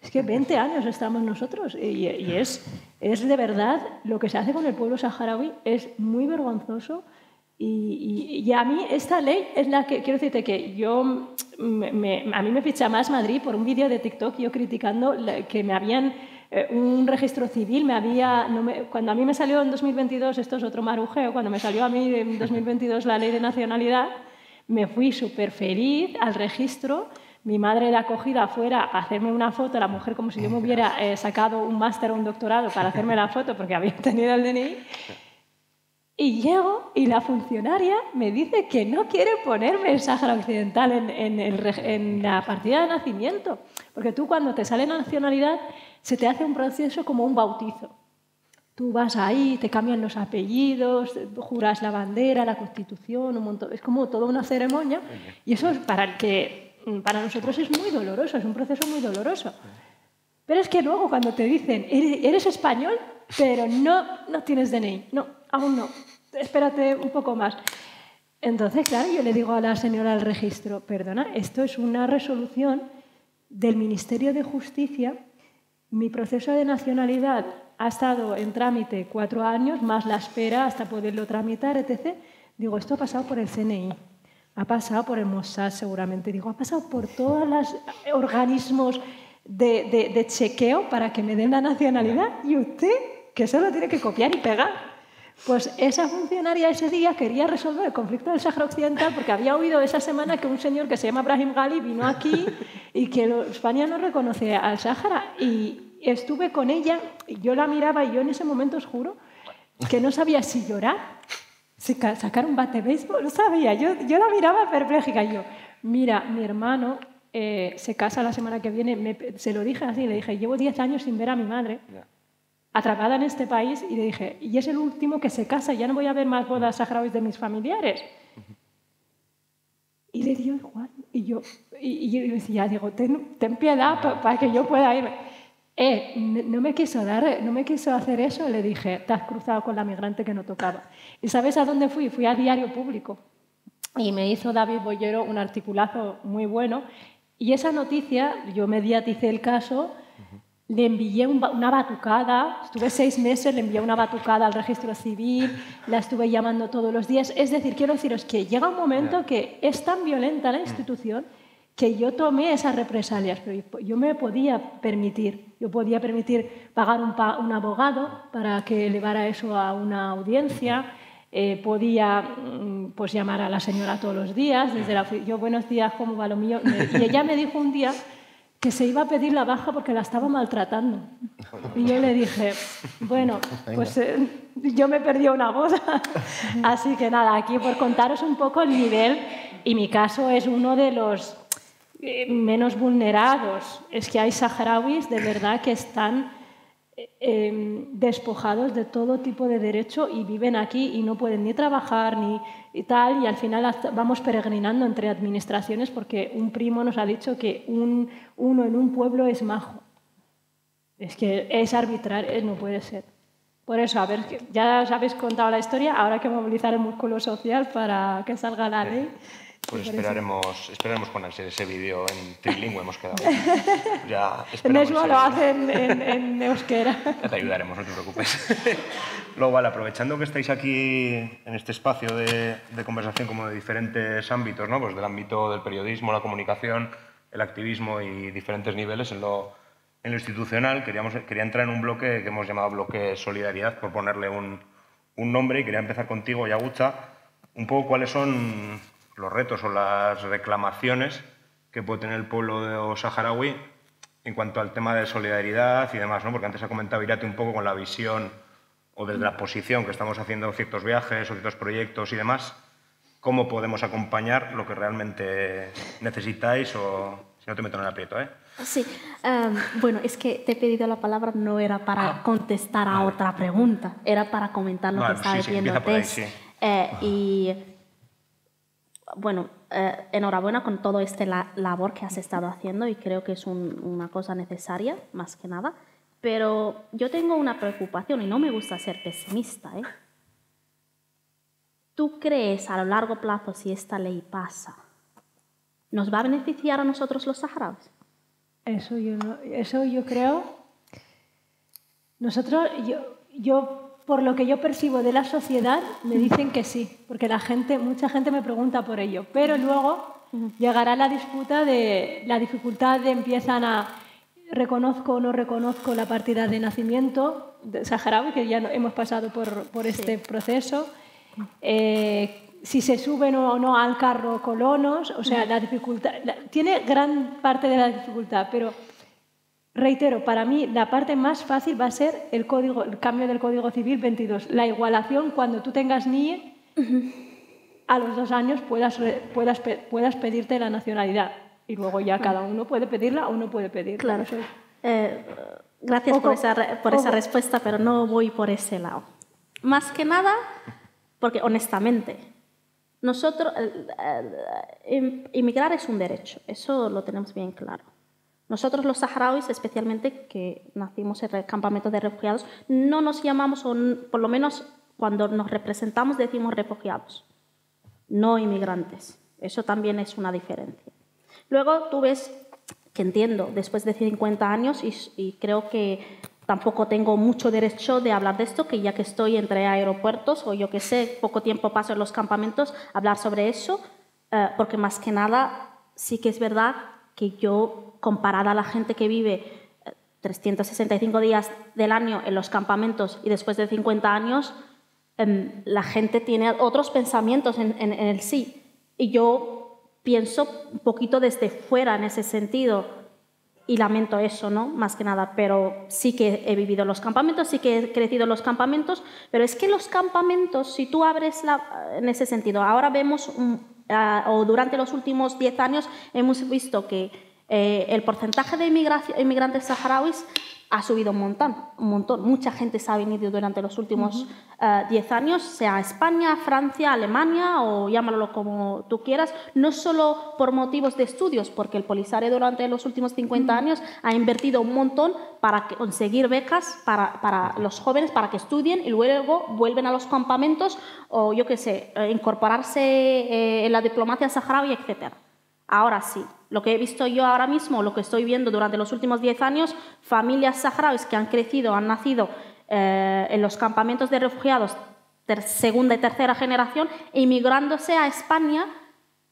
Es que 20 años estamos nosotros. Y es de verdad lo que se hace con el pueblo saharaui es muy vergonzoso. Y a mí esta ley es la que... Quiero decirte que a mí me ficha más Madrid por un vídeo de TikTok yo criticando que me habían... un registro civil cuando a mí me salió en 2022, esto es otro marujeo, cuando me salió a mí en 2022 la ley de nacionalidad, me fui súper feliz al registro, mi madre de acogida fuera a hacerme una foto, la mujer como si yo me hubiera sacado un máster o un doctorado para hacerme la foto porque había tenido el DNI, y llego y la funcionaria me dice que no quiere ponerme el Sáhara Occidental en la partida de nacimiento, porque tú cuando te sale la nacionalidad se te hace un proceso como un bautizo. Tú vas ahí, te cambian los apellidos, juras la bandera, la Constitución, un montón. Es como toda una ceremonia y eso es para nosotros es muy doloroso, es un proceso muy doloroso. Pero es que luego cuando te dicen, eres español, pero no tienes DNI. No, aún no. Espérate un poco más. Entonces, claro, yo le digo a la señora del registro, perdona, esto es una resolución del Ministerio de Justicia. Mi proceso de nacionalidad ha estado en trámite 4 años, más la espera hasta poderlo tramitar, etc. Digo, esto ha pasado por el CNI, ha pasado por el Mossad seguramente, digo, ha pasado por todos los organismos de chequeo para que me den la nacionalidad y usted, que solo tiene que copiar y pegar. Pues esa funcionaria ese día quería resolver el conflicto del Sáhara Occidental porque había oído esa semana que un señor que se llama Brahim Ghali vino aquí y que España no reconoce al Sáhara. Y estuve con ella, y yo la miraba y yo en ese momento os juro que no sabía si llorar, si sacar un bate de béisbol, no sabía. Yo la miraba perpleja y yo, mira, mi hermano se casa la semana que viene, se lo dije así, le dije, llevo 10 años sin ver a mi madre. Atrapada en este país y le dije, y es el último que se casa, ya no voy a ver más bodas saharauis de mis familiares. Y le dio igual. Y yo decía, digo, ten piedad para que yo pueda irme. No me quiso hacer eso, le dije, te has cruzado con la migrante que no tocaba. ¿Y sabes a dónde fui? Fui a Diario Público. Y me hizo David Bollero un articulazo muy bueno. Y esa noticia, yo mediaticé el caso. Le envié una batucada, estuve 6 meses, le envié una batucada al registro civil, la estuve llamando todos los días. Es decir, quiero deciros que llega un momento que es tan violenta la institución que yo tomé esas represalias, pero yo me podía permitir pagar un abogado para que elevara eso a una audiencia, podía pues llamar a la señora todos los días, yo buenos días, ¿cómo va lo mío? Y ella me dijo un día que se iba a pedir la baja porque la estaba maltratando. Y yo le dije, bueno, pues yo me perdí una boda. Así que nada, aquí por contaros un poco el nivel, y mi caso es uno de los menos vulnerados. Es que hay saharauis de verdad que están despojados de todo tipo de derecho y viven aquí y no pueden ni trabajar ni y tal, y al final vamos peregrinando entre administraciones porque un primo nos ha dicho que uno en un pueblo es majo. Es que es arbitrario, no puede ser. Por eso, a ver, ya os habéis contado la historia, ahora hay que movilizar el músculo social para que salga la ley. Pues esperaremos con ese vídeo en trilingüe, hemos quedado. Ya Nesua lo hace en euskera. Ya te ayudaremos, no te preocupes. Luego, vale, aprovechando que estáis aquí en este espacio de conversación como de diferentes ámbitos, ¿no? Pues del ámbito del periodismo, la comunicación, el activismo y diferentes niveles en lo institucional, quería entrar en un bloque que hemos llamado bloque Solidaridad, por ponerle un nombre, y quería empezar contigo, Yagucha, un poco cuáles son los retos o las reclamaciones que puede tener el pueblo saharaui en cuanto al tema de solidaridad y demás, ¿no? Porque antes ha comentado Irati un poco con la visión o desde la posición que estamos haciendo ciertos viajes o ciertos proyectos y demás, cómo podemos acompañar lo que realmente necesitáis o si no te meto en el aprieto, ¿eh? Sí, bueno, es que te he pedido la palabra, no era para contestar a otra pregunta, era para comentar lo que estaba diciendo Tess. Y bueno, enhorabuena con todo este labor que has estado haciendo y creo que es una cosa necesaria, más que nada. Pero yo tengo una preocupación y no me gusta ser pesimista, ¿eh? ¿Tú crees a lo largo plazo, si esta ley pasa, nos va a beneficiar a nosotros los saharauis? Eso yo creo. Nosotros, yo, por lo que yo percibo de la sociedad, me dicen que sí, porque mucha gente me pregunta por ello. Pero luego llegará la disputa de la dificultad de empiezan a reconozco o no reconozco la partida de nacimiento de saharaui, que ya hemos pasado por este proceso. Si se suben o no al carro colonos, o sea, la dificultad tiene gran parte de la dificultad, pero reitero, para mí la parte más fácil va a ser el cambio del Código Civil 22, la igualación cuando tú tengas NIE, a los 2 años puedas pedirte la nacionalidad y luego ya cada uno puede pedirla o no puede pedirla. Claro. Gracias por esa respuesta, pero no voy por ese lado. Más que nada, porque honestamente, nosotros, inmigrar es un derecho, eso lo tenemos bien claro. Nosotros los saharauis, especialmente que nacimos en el campamento de refugiados, no nos llamamos, o por lo menos cuando nos representamos decimos refugiados, no inmigrantes. Eso también es una diferencia. Luego tú ves, que entiendo, después de 50 años, y creo que tampoco tengo mucho derecho de hablar de esto, que ya que estoy entre aeropuertos o yo que sé, poco tiempo paso en los campamentos, hablar sobre eso, porque más que nada sí que es verdad que yo, comparada a la gente que vive 365 días del año en los campamentos y después de 50 años, la gente tiene otros pensamientos en el sí. Y yo pienso un poquito desde fuera en ese sentido y lamento eso, ¿no? Más que nada, pero sí que he vivido en los campamentos, sí que he crecido en los campamentos, pero es que los campamentos, si tú abres en ese sentido, ahora vemos, o durante los últimos 10 años hemos visto que el porcentaje de inmigrantes saharauis ha subido un montón. Mucha gente se ha venido durante los últimos 10 años, sea España, Francia, Alemania o llámalo como tú quieras, no solo por motivos de estudios, porque el Polisario durante los últimos 50 años ha invertido un montón para conseguir becas para los jóvenes, para que estudien y luego vuelven a los campamentos o, yo qué sé, incorporarse en la diplomacia saharaui, etc. Ahora sí, lo que he visto yo ahora mismo, lo que estoy viendo durante los últimos 10 años, familias saharauis que han crecido, han nacido en los campamentos de refugiados segunda y tercera generación, emigrándose a España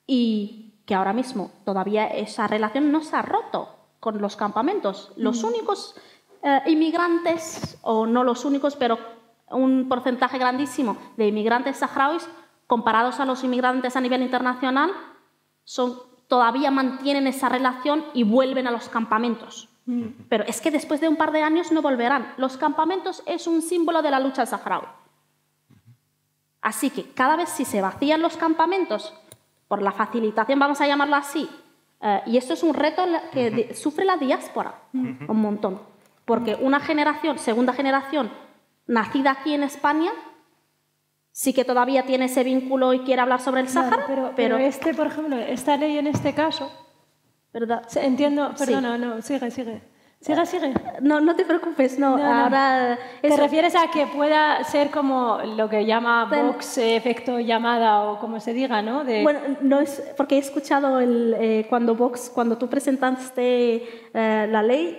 y que ahora mismo todavía esa relación no se ha roto con los campamentos. Los únicos inmigrantes, o no los únicos, pero un porcentaje grandísimo de inmigrantes saharauis comparados a los inmigrantes a nivel internacional todavía mantienen esa relación y vuelven a los campamentos. Pero es que después de un par de años no volverán. Los campamentos es un símbolo de la lucha saharaui. Así que cada vez si se vacían los campamentos, por la facilitación, vamos a llamarlo así, y esto es un reto que sufre la diáspora un montón. Porque una generación, segunda generación, nacida aquí en España, sí que todavía tiene ese vínculo y quiere hablar sobre el Sáhara, pero por ejemplo, esta ley en este caso, ¿verdad? Entiendo, perdona, sí. No, sigue. No te preocupes, no. Ahora ¿Te refieres a que pueda ser como lo que llama Vox efecto llamada o como se diga, ¿no? Bueno, no es porque he escuchado cuando tú presentaste la ley,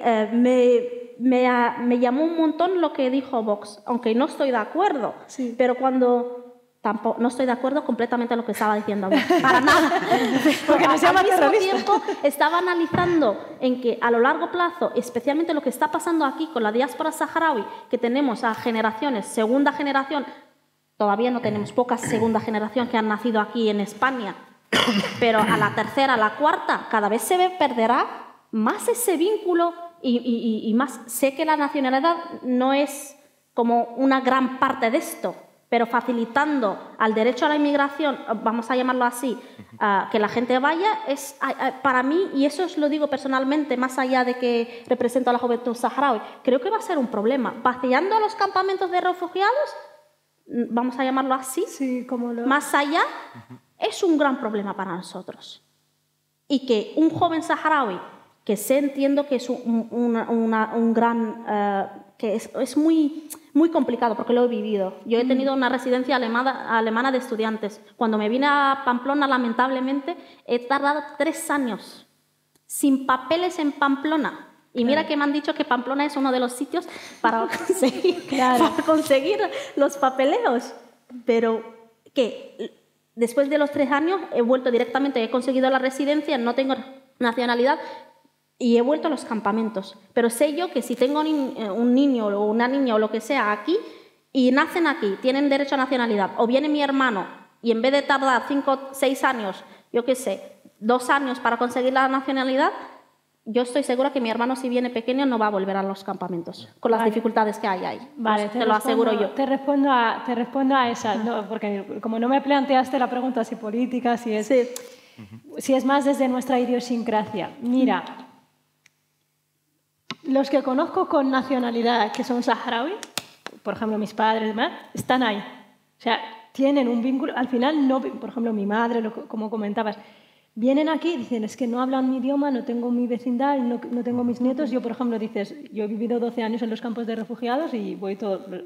me llamó un montón lo que dijo Vox, aunque no estoy de acuerdo, sí. Pero tampoco, no estoy de acuerdo completamente en lo que estaba diciendo Vox, para nada. Porque al mismo tiempo estaba analizando en que a lo largo plazo, especialmente lo que está pasando aquí con la diáspora saharaui, que tenemos a generaciones, segunda generación, todavía no tenemos pocas segunda generación que han nacido aquí en España, pero a la tercera, a la cuarta, cada vez se perderá más ese vínculo. Y más, sé que la nacionalidad no es como una gran parte de esto, pero facilitando al derecho a la inmigración, vamos a llamarlo así, que la gente vaya, es para mí, y eso os lo digo personalmente, más allá de que represento a la juventud saharaui, creo que va a ser un problema. Vaciando los campamentos de refugiados, vamos a llamarlo así, Sí, como lo... más allá, es un gran problema para nosotros. Y que un joven saharaui, que entiendo que es un gran... que es muy, muy complicado porque lo he vivido. Yo he tenido una residencia alemana de estudiantes. Cuando me vine a Pamplona, lamentablemente, he tardado 3 años sin papeles en Pamplona. Y mira que me han dicho que Pamplona es uno de los sitios para conseguir los papeleos. Pero que después de los 3 años he vuelto directamente, he conseguido la residencia, no tengo nacionalidad y he vuelto a los campamentos. Pero sé yo que si tengo un niño o una niña o lo que sea aquí y nacen aquí, tienen derecho a nacionalidad, o viene mi hermano y en vez de tardar 5 o 6 años, yo qué sé, 2 años para conseguir la nacionalidad, yo estoy segura que mi hermano, si viene pequeño, no va a volver a los campamentos, con las dificultades que hay ahí. Vale, te lo aseguro yo. Te respondo a esa, no, porque como no me planteaste la pregunta si política, si es más desde nuestra idiosincrasia. Mira, los que conozco con nacionalidad que son saharaui, por ejemplo mis padres y demás, están ahí. O sea, tienen un vínculo, al final, no, por ejemplo mi madre, como comentabas, vienen aquí y dicen, es que no hablan mi idioma, no tengo mi vecindad, no tengo mis nietos. Yo, por ejemplo, dices, yo he vivido 12 años en los campos de refugiados y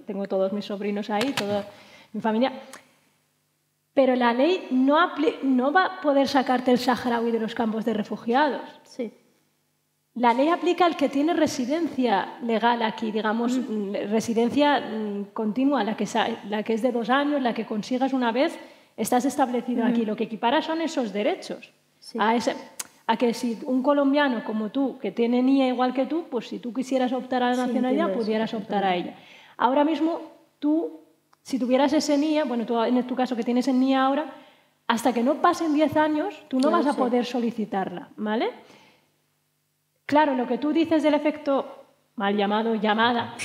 tengo todos mis sobrinos ahí, toda mi familia. Pero la ley no va a poder sacarte el saharaui de los campos de refugiados. Sí. La ley aplica al que tiene residencia legal aquí, digamos, residencia continua, la que es de 2 años, la que consigas una vez, estás establecido aquí. Lo que equipara son esos derechos. Sí. A que si un colombiano como tú, que tiene NIE igual que tú, pues si tú quisieras optar a la nacionalidad, pudieras optar a ella. Ahora mismo, tú, si tuvieras ese NIE, bueno, tú en tu caso que tienes el NIE ahora, hasta que no pasen 10 años, tú no vas a poder solicitarla, ¿vale? Claro, lo que tú dices del efecto mal llamado llamada,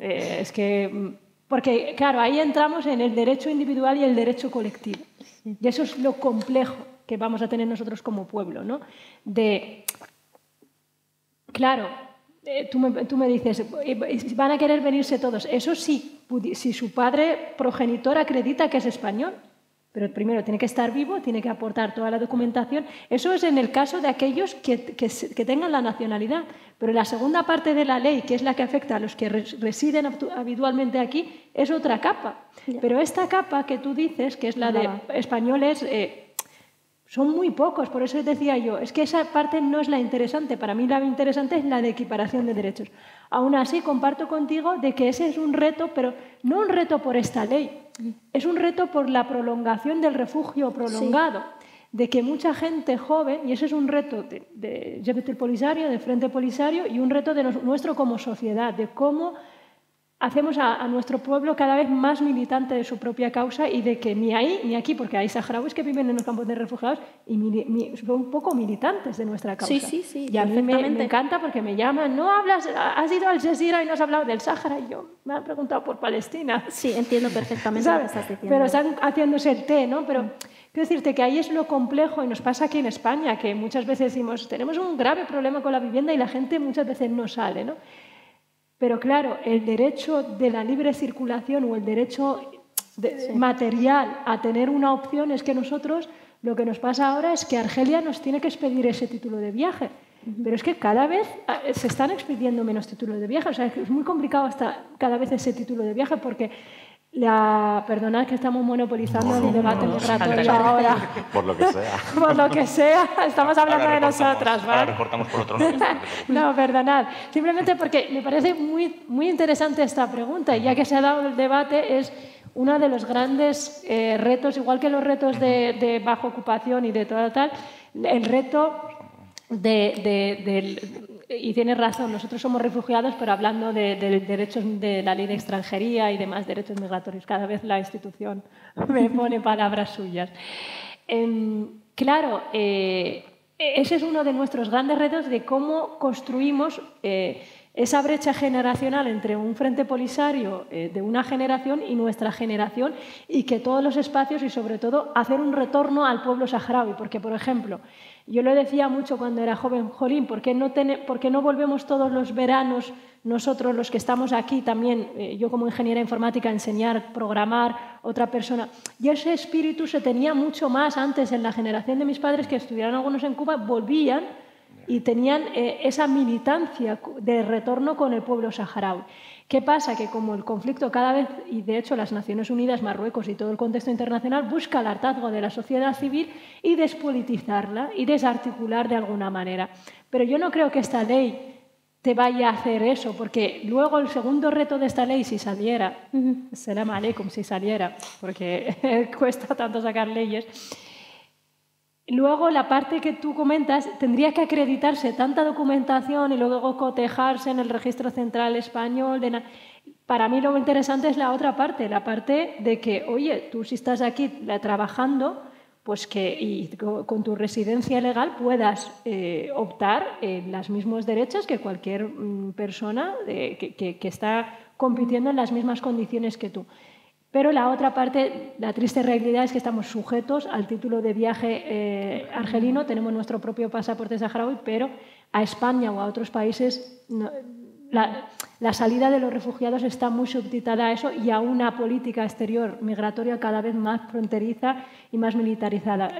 es que... Porque, claro, ahí entramos en el derecho individual y el derecho colectivo. Sí. Y eso es lo complejo que vamos a tener nosotros como pueblo, ¿no? Claro, tú me dices, van a querer venirse todos. Eso sí, si su padre progenitor acredita que es español. Pero primero tiene que estar vivo, tiene que aportar toda la documentación. Eso es en el caso de aquellos que tengan la nacionalidad. Pero la segunda parte de la ley, que es la que afecta a los que residen habitualmente aquí, es otra capa. Yeah. Pero esta capa que tú dices, que es la de españoles, son muy pocos. Por eso decía yo, es que esa parte no es la interesante. Para mí la interesante es la de equiparación de derechos. Aún así, comparto contigo de que ese es un reto, pero no un reto por esta ley. Es un reto por la prolongación del refugio prolongado, de que mucha gente joven, y ese es un reto de Jebet el Polisario, de Frente Polisario, y un reto de nuestro como sociedad, de cómo hacemos a nuestro pueblo cada vez más militante de su propia causa y de que ni ahí ni aquí, porque hay saharauis que viven en los campos de refugiados y son un poco militantes de nuestra causa. Sí, y a mí me encanta porque me llaman, no hablas, has ido al Jazeera y no has hablado del Sáhara, y yo me han preguntado por Palestina. Sí, entiendo perfectamente lo que estás diciendo. Pero están haciéndose el té, ¿no? Pero quiero decirte que ahí es lo complejo y nos pasa aquí en España, que muchas veces decimos, tenemos un grave problema con la vivienda y la gente muchas veces no sale, ¿no? Pero claro, el derecho de la libre circulación o el derecho material a tener una opción es que nosotros, lo que nos pasa ahora es que Argelia nos tiene que expedir ese título de viaje. Pero es que cada vez se están expidiendo menos títulos de viaje. O sea, es muy complicado hasta cada vez ese título de viaje porque... Perdonad que estamos monopolizando el debate migratorio ahora. Por lo que sea. Por lo que sea, estamos hablando de nosotras, ¿vale? Ahora recortamos por otro lado. No, perdonad. Simplemente porque me parece muy, muy interesante esta pregunta y ya que se ha dado el debate es uno de los grandes retos, igual que los retos de bajo ocupación y de todo tal, el reto y tienes razón, nosotros somos refugiados, pero hablando de derechos de la ley de extranjería y demás derechos migratorios, cada vez la institución me pone palabras suyas. Claro, ese es uno de nuestros grandes retos de cómo construimos esa brecha generacional entre un Frente Polisario de una generación y nuestra generación, y que todos los espacios, y sobre todo hacer un retorno al pueblo saharaui. Porque, por ejemplo, yo lo decía mucho cuando era joven, jolín, ¿por qué no volvemos todos los veranos nosotros, los que estamos aquí también, yo como ingeniera informática, a enseñar, programar, otra persona? Y ese espíritu se tenía mucho más antes en la generación de mis padres, que estudiaron algunos en Cuba, volvían y tenían esa militancia de retorno con el pueblo saharaui. ¿Qué pasa? Que como el conflicto cada vez, y de hecho las Naciones Unidas, Marruecos y todo el contexto internacional, busca el hartazgo de la sociedad civil y despolitizarla y desarticular de alguna manera. Pero yo no creo que esta ley te vaya a hacer eso, porque luego el segundo reto de esta ley, si saliera, salam aleikum, si saliera, porque cuesta tanto sacar leyes. Luego, la parte que tú comentas, tendría que acreditarse tanta documentación y luego cotejarse en el registro central español. Para mí lo interesante es la otra parte, la parte de que, oye, tú si estás aquí trabajando, pues y con tu residencia legal puedas optar en los mismos derechos que cualquier persona que está compitiendo en las mismas condiciones que tú. Pero la otra parte, la triste realidad es que estamos sujetos al título de viaje argelino, tenemos nuestro propio pasaporte saharaui, pero a España o a otros países la salida de los refugiados está muy subditada a eso y a una política exterior migratoria cada vez más fronteriza y más militarizada.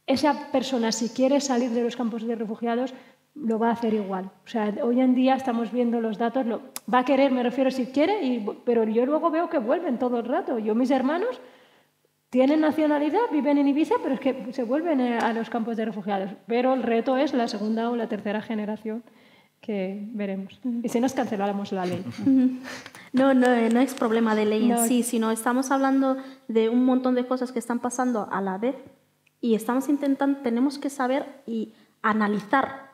Esa persona, si quiere salir de los campos de refugiados, lo va a hacer igual. O sea, hoy en día estamos viendo los datos, va a querer, me refiero si quiere, pero yo luego veo que vuelven todo el rato. Mis hermanos tienen nacionalidad, viven en Ibiza, pero es que se vuelven a los campos de refugiados. Pero el reto es la segunda o la tercera generación que veremos. Y si nos canceláramos la ley. No es problema de ley en sí, sino estamos hablando de un montón de cosas que están pasando a la vez y tenemos que saber y analizar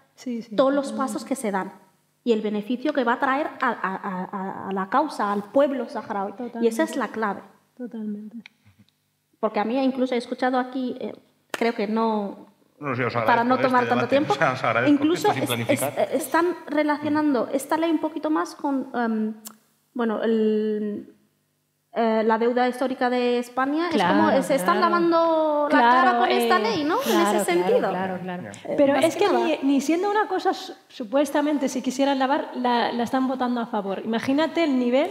todos los pasos que se dan y el beneficio que va a traer a la causa, al pueblo saharaui. Totalmente. Y esa es la clave. Totalmente. Porque a mí incluso he escuchado aquí, creo que para no tomar tanto tiempo, incluso están relacionando esta ley un poquito más con la deuda histórica de España. Claro, es como se están lavando la cara con esta ley, ¿no? En ese sentido. Claro. Pero es que ni siendo una cosa, supuestamente, si quisieran lavar, la están votando a favor. Imagínate el nivel,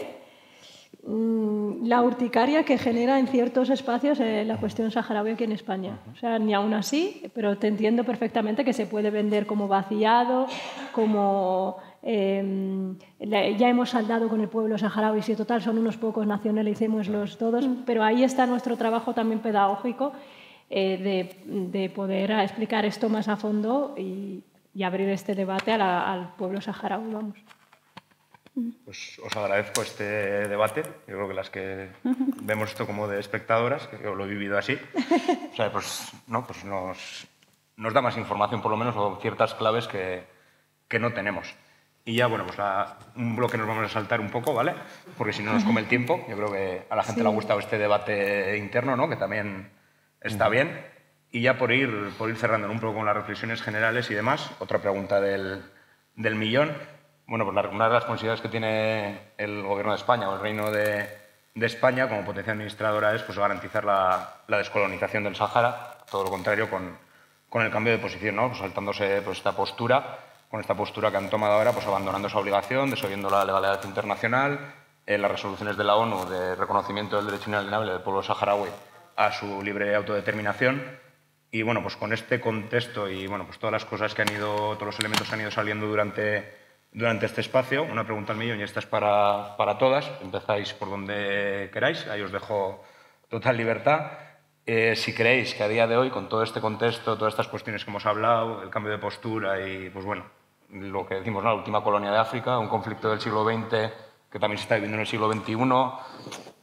la urticaria que genera en ciertos espacios la cuestión saharaui aquí en España. O sea, ni aún así, pero te entiendo perfectamente que se puede vender como vaciado, como ya hemos saldado con el pueblo saharaui, si total son unos pocos, nacionalicémoslos todos, pero ahí está nuestro trabajo también pedagógico de poder explicar esto más a fondo y abrir este debate al pueblo saharaui, vamos. Pues os agradezco este debate. Yo creo que las que vemos esto como de espectadoras, que yo lo he vivido así, o sea, pues nos da más información, por lo menos, o ciertas claves que no tenemos. Y ya, bueno, pues un bloque nos vamos a saltar un poco, ¿vale? Porque si no nos come el tiempo. Yo creo que a la gente le ha gustado este debate interno, ¿no? Que también está bien. Y ya por ir cerrando un poco con las reflexiones generales y demás, otra pregunta del millón. Bueno, pues una de las posibilidades que tiene el Gobierno de España o el Reino de España como potencia administradora es pues, garantizar la descolonización del Sáhara, todo lo contrario con el cambio de posición, ¿no? Pues saltándose pues, esta postura que han tomado ahora, pues abandonando esa obligación, desoyendo la legalidad internacional, las resoluciones de la ONU de reconocimiento del derecho inalienable del pueblo saharaui a su libre autodeterminación. Y bueno, pues con este contexto y bueno, pues todas las cosas todos los elementos que han ido saliendo durante este espacio, una pregunta al millón y esta es para todas. Empezáis por donde queráis, ahí os dejo total libertad. Si creéis que a día de hoy, con todo este contexto, todas estas cuestiones que hemos hablado, el cambio de postura y, pues bueno, lo que decimos, ¿no? La última colonia de África, un conflicto del siglo XX que también se está viviendo en el siglo XXI,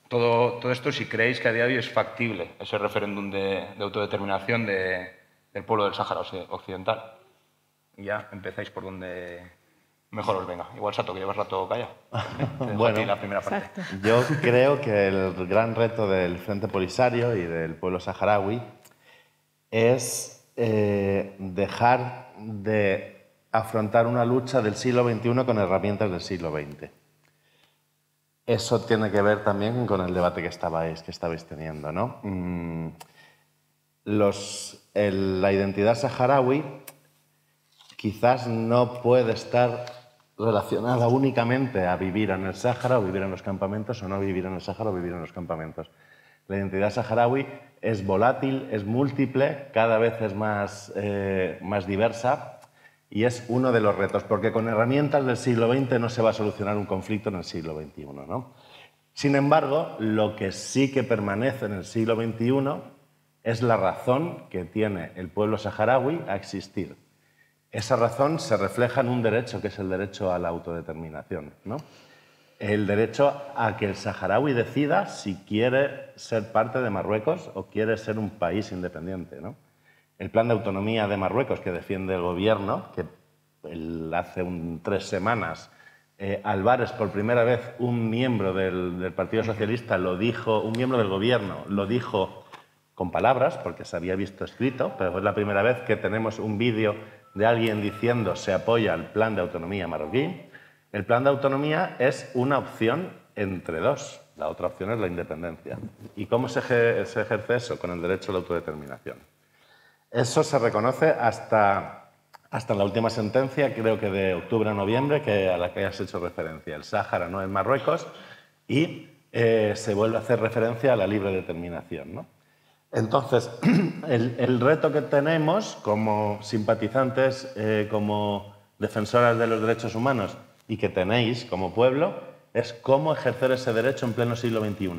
todo esto, si creéis que a día de hoy es factible ese referéndum de autodeterminación del pueblo del Sáhara Occidental. Y ya empezáis por donde mejor os venga. Igual, Sato, que llevas rato callado. Bueno, la primera parte. Yo creo que el gran reto del Frente Polisario y del pueblo saharaui es dejar de afrontar una lucha del siglo XXI con herramientas del siglo XX. Eso tiene que ver también con el debate que estabais teniendo, ¿no? La identidad saharaui quizás no puede estar relacionada únicamente a vivir en el Sáhara o vivir en los campamentos, o no vivir en el Sáhara o vivir en los campamentos. La identidad saharaui es volátil, es múltiple, cada vez es más diversa y es uno de los retos, porque con herramientas del siglo XX no se va a solucionar un conflicto en el siglo XXI, ¿no? Sin embargo, lo que sí que permanece en el siglo XXI es la razón que tiene el pueblo saharaui a existir. Esa razón se refleja en un derecho, que es el derecho a la autodeterminación, ¿no? El derecho a que el saharaui decida si quiere ser parte de Marruecos o quiere ser un país independiente, ¿no? El plan de autonomía de Marruecos que defiende el gobierno, que hace 3 semanas, Álvarez, por primera vez, un miembro del Partido Socialista lo dijo, un miembro del gobierno lo dijo con palabras, porque se había visto escrito, pero es la primera vez que tenemos un vídeo de alguien diciendo se apoya al plan de autonomía marroquí. El plan de autonomía es una opción entre dos. La otra opción es la independencia. ¿Y cómo se ejerce eso? Con el derecho a la autodeterminación. Eso se reconoce hasta la última sentencia, creo que de octubre a noviembre, a la que has hecho referencia. El Sáhara no es Marruecos y se vuelve a hacer referencia a la libre determinación, ¿no? Entonces, el reto que tenemos como simpatizantes, como defensoras de los derechos humanos y que tenéis como pueblo, es cómo ejercer ese derecho en pleno siglo XXI.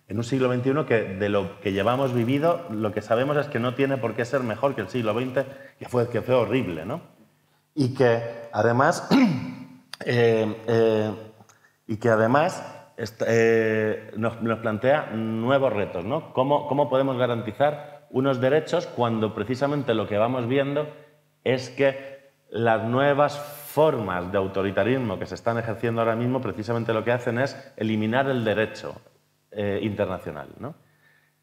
En un siglo XXI que de lo que llevamos vivido, lo que sabemos es que no tiene por qué ser mejor que el siglo XX, que fue horrible, ¿no? Y que además, nos plantea nuevos retos, ¿no? ¿Cómo podemos garantizar unos derechos cuando precisamente lo que vamos viendo es que las nuevas formas de autoritarismo que se están ejerciendo ahora mismo precisamente lo que hacen es eliminar el derecho internacional, ¿no?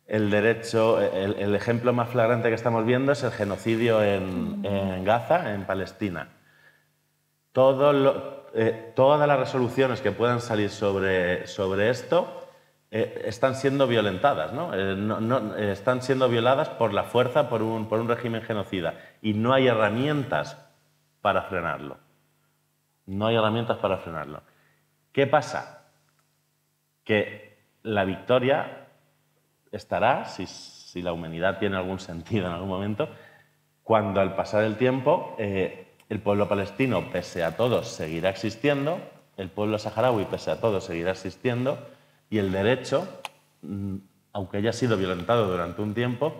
El ejemplo más flagrante que estamos viendo es el genocidio en Gaza, en Palestina. Todas las resoluciones que puedan salir sobre esto están siendo violentadas, ¿no? Están siendo violadas por la fuerza, por un régimen genocida. Y no hay herramientas para frenarlo. No hay herramientas para frenarlo. ¿Qué pasa? Que la victoria estará, si la humanidad tiene algún sentido en algún momento, cuando al pasar el tiempo el pueblo palestino, pese a todo, seguirá existiendo, el pueblo saharaui, pese a todo, seguirá existiendo, y el derecho, aunque haya sido violentado durante un tiempo,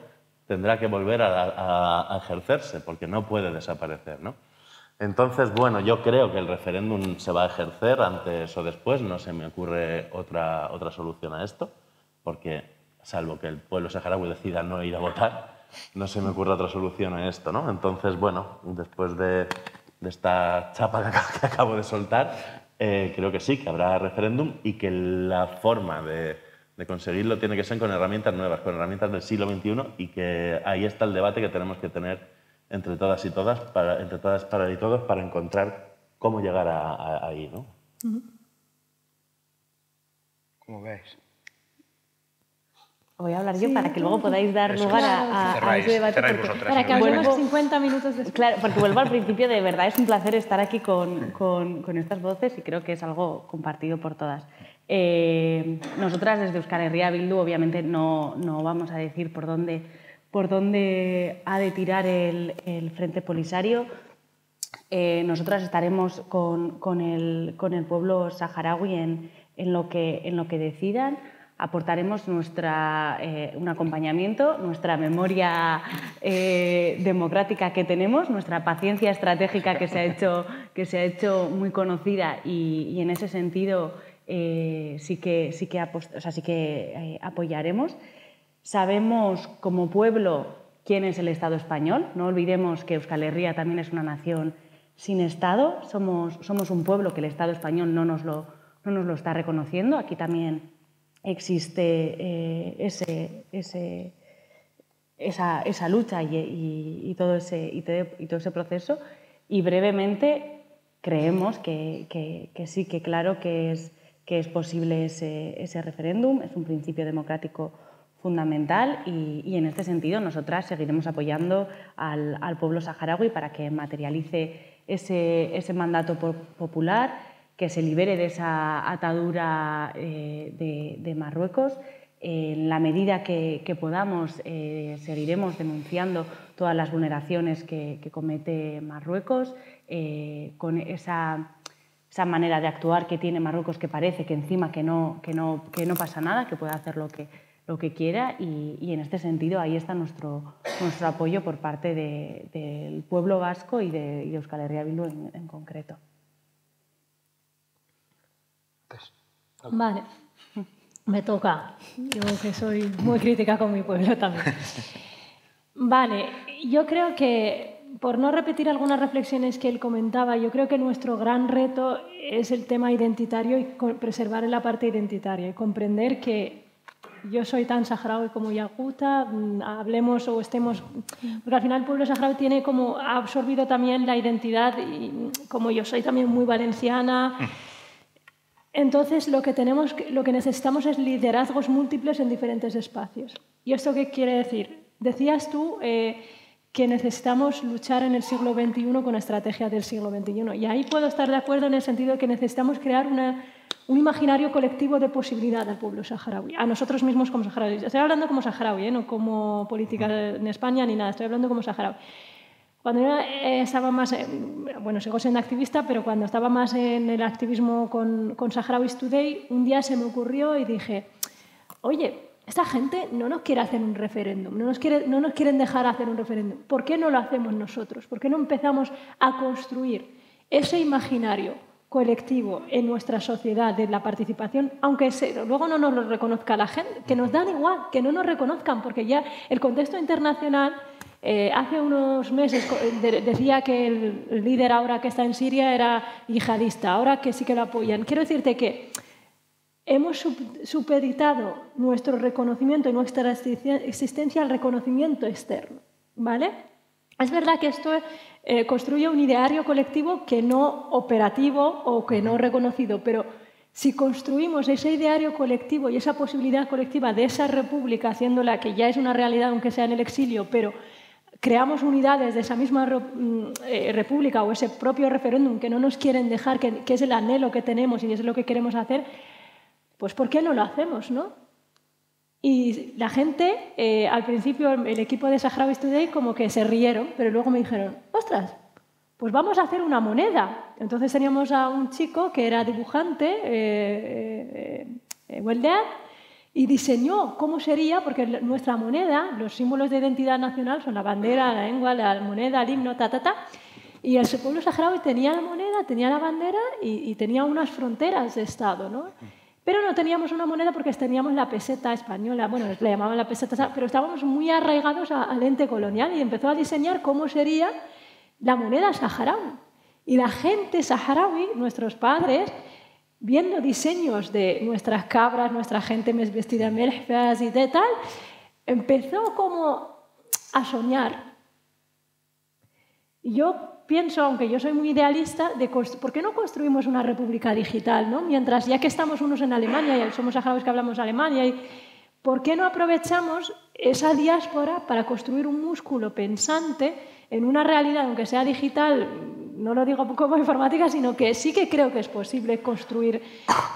tendrá que volver a ejercerse, porque no puede desaparecer, ¿no? Entonces, bueno, yo creo que el referéndum se va a ejercer antes o después, no se me ocurre otra solución a esto, porque, salvo que el pueblo saharaui decida no ir a votar, no se me ocurre otra solución a esto, ¿no? Entonces, bueno, después de esta chapa que acabo de soltar, creo que sí, que habrá referéndum y que la forma de conseguirlo tiene que ser con herramientas nuevas, con herramientas del siglo XXI, y que ahí está el debate que tenemos que tener entre todas y todos para encontrar cómo llegar ahí, ¿no? ¿Cómo veis? Voy a hablar yo para que luego podáis dar lugar a ese debate. Para que hablemos 50 minutos después. Claro, porque vuelvo al principio, de verdad es un placer estar aquí con estas voces y creo que es algo compartido por todas. Nosotras desde Euskal Herria Bildu obviamente no vamos a decir por dónde ha de tirar el Frente Polisario. Nosotras estaremos con el pueblo saharaui en lo que decidan. Aportaremos un acompañamiento, nuestra memoria democrática que tenemos, nuestra paciencia estratégica que se ha hecho muy conocida y en ese sentido sí que apoyaremos. Sabemos como pueblo quién es el Estado español. No olvidemos que Euskal Herria también es una nación sin Estado. Somos un pueblo que el Estado español no nos lo está reconociendo. Aquí también existe esa lucha y todo ese proceso. Y brevemente creemos que sí, que claro que es posible ese referéndum, es un principio democrático fundamental y en este sentido nosotras seguiremos apoyando al pueblo saharaui para que materialice ese mandato popular, que se libere de esa atadura de Marruecos. En la medida que podamos, seguiremos denunciando todas las vulneraciones que comete Marruecos, con esa manera de actuar que tiene Marruecos, que parece que encima que no pasa nada, que puede hacer lo que quiera, y en este sentido ahí está nuestro apoyo por parte del pueblo vasco y de Euskal Herria Bildu en concreto. Vale. Me toca, yo que soy muy crítica con mi pueblo también. Vale, yo creo que, por no repetir algunas reflexiones que él comentaba, yo creo que nuestro gran reto es el tema identitario y preservar la parte identitaria y comprender que yo soy tan saharaui como Yaguta, hablemos o estemos... Porque al final el pueblo saharaui ha absorbido también la identidad y como yo soy también muy valenciana... Entonces, lo que necesitamos es liderazgos múltiples en diferentes espacios. ¿Y esto qué quiere decir? Decías tú que necesitamos luchar en el siglo XXI con estrategias del siglo XXI. Y ahí puedo estar de acuerdo en el sentido de que necesitamos crear un imaginario colectivo de posibilidad al pueblo saharaui, a nosotros mismos como saharauis. Estoy hablando como saharaui, no como política en España ni nada, estoy hablando como saharaui. Cuando yo estaba más, bueno, sigo siendo activista, pero cuando estaba más en el activismo con Saharauis Today, un día se me ocurrió y dije, oye, esta gente no nos quiere hacer un referéndum, no nos quieren dejar hacer un referéndum. ¿Por qué no lo hacemos nosotros? ¿Por qué no empezamos a construir ese imaginario colectivo en nuestra sociedad de la participación, aunque luego no nos lo reconozca la gente, que nos dan igual, que no nos reconozcan, porque ya el contexto internacional... hace unos meses decía que el líder ahora que está en Siria era yihadista, ahora que sí que lo apoyan. Quiero decirte que hemos supeditado nuestro reconocimiento y nuestra existencia al reconocimiento externo, ¿vale? Es verdad que esto construye un ideario colectivo que no operativo o que no reconocido, pero si construimos ese ideario colectivo y esa posibilidad colectiva de esa república, haciéndola que ya es una realidad aunque sea en el exilio, pero creamos unidades de esa misma república o ese propio referéndum que no nos quieren dejar, que es el anhelo que tenemos y es lo que queremos hacer, pues ¿por qué no lo hacemos, no? Y la gente, al principio el equipo de Saharauis Today como que se rieron, pero luego me dijeron, ostras, pues vamos a hacer una moneda. Entonces teníamos a un chico que era dibujante, Weldead, y diseñó cómo sería, porque nuestra moneda, los símbolos de identidad nacional son la bandera, la lengua, la moneda, el himno, y el pueblo saharaui tenía la moneda, tenía la bandera y tenía unas fronteras de Estado, ¿no? Pero no teníamos una moneda porque teníamos la peseta española, bueno, le llamaban la peseta, pero estábamos muy arraigados al ente colonial y empezó a diseñar cómo sería la moneda saharaui. Y la gente saharaui, nuestros padres, viendo diseños de nuestras cabras, nuestra gente vestida en melfas y de tal, empezó como a soñar. Y yo pienso, aunque yo soy muy idealista, ¿por qué no construimos una república digital, ¿no? Mientras, ya que estamos unos en Alemania y somos saharauis que hablamos Alemania, ¿por qué no aprovechamos esa diáspora para construir un músculo pensante en una realidad, aunque sea digital? No lo digo como informática, sino que sí que creo que es posible construir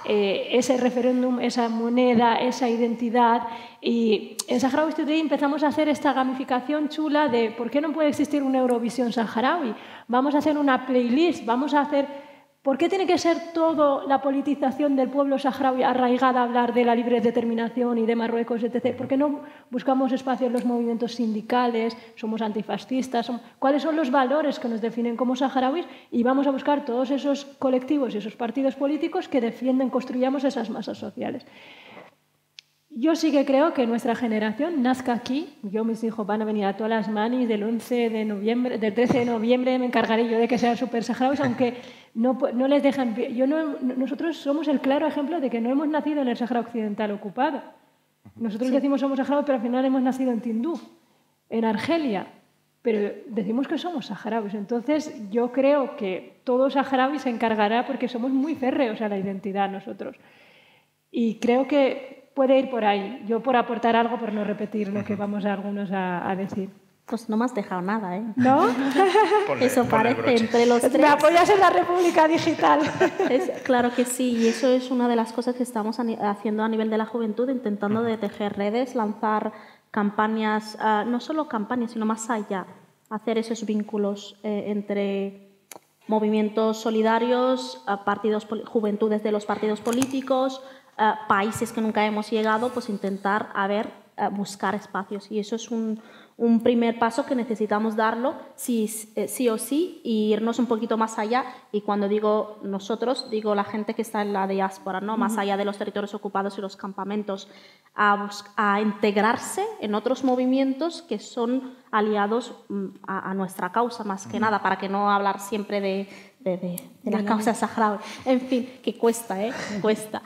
ese referéndum, esa moneda, esa identidad. Y en Saharauis Today empezamos a hacer esta gamificación chula de ¿por qué no puede existir una Eurovisión saharaui? Vamos a hacer una playlist, vamos a hacer... ¿Por qué tiene que ser toda la politización del pueblo saharaui arraigada a hablar de la libre determinación y de Marruecos, etc.? ¿Por qué no buscamos espacios en los movimientos sindicales? Somos antifascistas. ¿Cuáles son los valores que nos definen como saharauis? Y vamos a buscar todos esos colectivos y esos partidos políticos que defienden, construyamos esas masas sociales. Yo sí que creo que nuestra generación nazca aquí. Mis hijos van a venir a todas las manis del 13 de noviembre me encargaré yo de que sean súper saharauis, aunque no les dejan... Nosotros somos el claro ejemplo de que no hemos nacido en el Sáhara Occidental ocupado. Nosotros decimos somos saharauis, pero al final hemos nacido en Tinduf. en Argelia, pero decimos que somos saharauis. Entonces, yo creo que todo saharaui se encargará porque somos muy férreos a la identidad nosotros. Y creo que puede ir por ahí. Yo por aportar algo, por no repetir lo que vamos a algunos a decir. Pues no me has dejado nada, ¿eh? ¿No? Eso parece entre los tres. Me apoyas en la República Digital. Claro que sí, y eso es una de las cosas que estamos haciendo a nivel de la juventud, intentando de tejer redes, lanzar campañas, no solo campañas, sino más allá, hacer esos vínculos entre movimientos solidarios, juventudes de los partidos políticos, países que nunca hemos llegado, pues intentar buscar espacios. Y eso es un primer paso que necesitamos darlo sí o sí, y irnos un poquito más allá. Y cuando digo nosotros, digo la gente que está en la diáspora, ¿no? Más allá de los territorios ocupados y los campamentos, a integrarse en otros movimientos que son aliados a nuestra causa, más que nada, para que no hablar siempre de la causa saharaui. En fin, que cuesta, cuesta.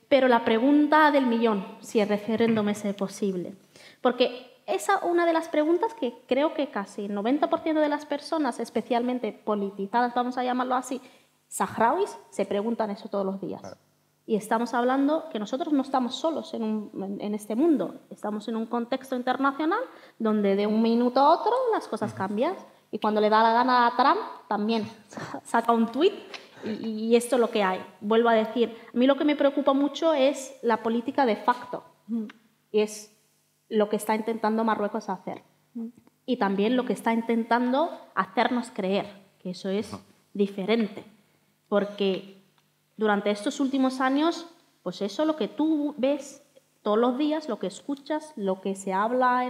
Pero la pregunta del millón, si el referéndum es posible. Porque esa es una de las preguntas que creo que casi el 90% de las personas, especialmente politizadas, vamos a llamarlo así, saharauis, se preguntan eso todos los días. Claro. Y estamos hablando que nosotros no estamos solos en este mundo. Estamos en un contexto internacional donde de un minuto a otro las cosas cambian. Y cuando le da la gana a Trump, también saca un tuit. Y esto es lo que hay. Vuelvo a decir, a mí lo que me preocupa mucho es la política de facto. Y es lo que está intentando Marruecos hacer. Y también lo que está intentando hacernos creer, que eso es diferente. Porque durante estos últimos años, pues eso, lo que tú ves todos los días, lo que escuchas, lo que se habla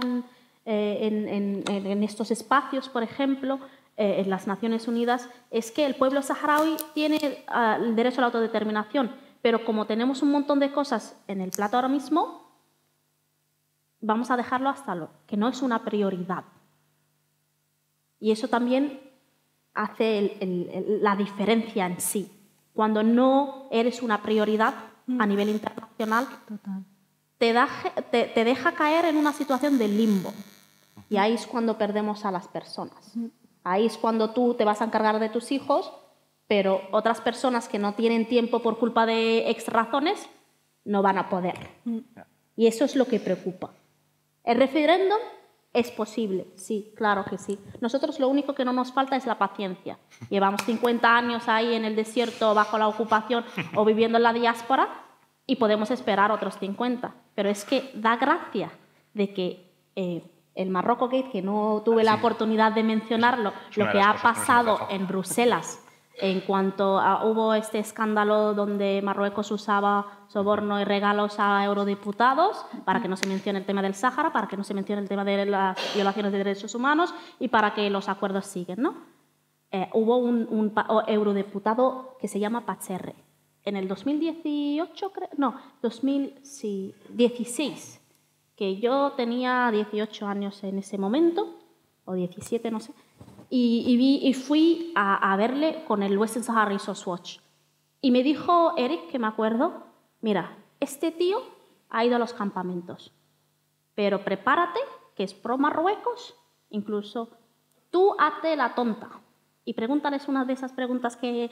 en estos espacios, por ejemplo, en las Naciones Unidas, es que el pueblo saharaui tiene el derecho a la autodeterminación, pero como tenemos un montón de cosas en el plato ahora mismo, vamos a dejarlo hasta que no es una prioridad. Y eso también hace la diferencia en sí. Cuando no eres una prioridad a nivel internacional, te deja caer en una situación de limbo. Y ahí es cuando perdemos a las personas. Ahí es cuando tú te vas a encargar de tus hijos, pero otras personas que no tienen tiempo por culpa de X razones no van a poder. Y eso es lo que preocupa. ¿El referéndum es posible? Sí, claro que sí. Nosotros lo único que no nos falta es la paciencia. Llevamos 50 años ahí en el desierto bajo la ocupación o viviendo en la diáspora y podemos esperar otros 50. Pero es que da gracia de que el Marroco Gate, que no tuve la oportunidad de mencionarlo, lo que ha pasado en Bruselas en cuanto hubo este escándalo donde Marruecos usaba soborno y regalos a eurodiputados para que no se mencione el tema del Sáhara, para que no se mencione el tema de las violaciones de derechos humanos y para que los acuerdos siguen, ¿no? Hubo un eurodiputado que se llama Pacherre. En el 2018, no, 2016, que yo tenía 18 años en ese momento, o 17, no sé, y fui a verle con el Western Sahara Resource Watch. Y me dijo Eric, que me acuerdo, mira, este tío ha ido a los campamentos, pero prepárate, que es pro Marruecos, incluso tú hazte la tonta. Y pregúntales una de esas preguntas que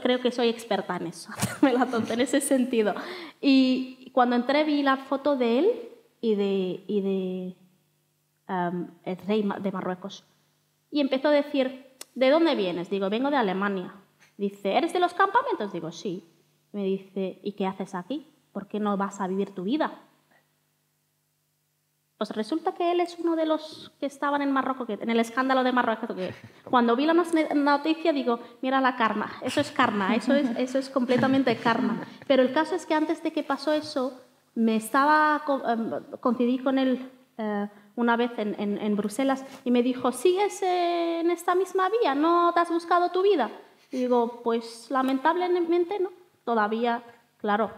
creo que soy experta en eso, hacerme la tonta en ese sentido. Y cuando entré vi la foto de él y de el rey de Marruecos. Y empezó a decir, ¿de dónde vienes? Digo, vengo de Alemania. Dice, ¿eres de los campamentos? Digo, sí. Me dice, ¿y qué haces aquí? ¿Por qué no vas a vivir tu vida? Pues resulta que él es uno de los que estaban en Marruecos, en el escándalo de Marruecos. Cuando vi la noticia digo, mira la karma, eso es karma, eso es completamente karma. Pero el caso es que antes de que pasó eso, coincidí con él una vez en Bruselas y me dijo, ¿sigues en esta misma vía? ¿No te has buscado tu vida? Y digo, pues lamentablemente no, todavía, claro,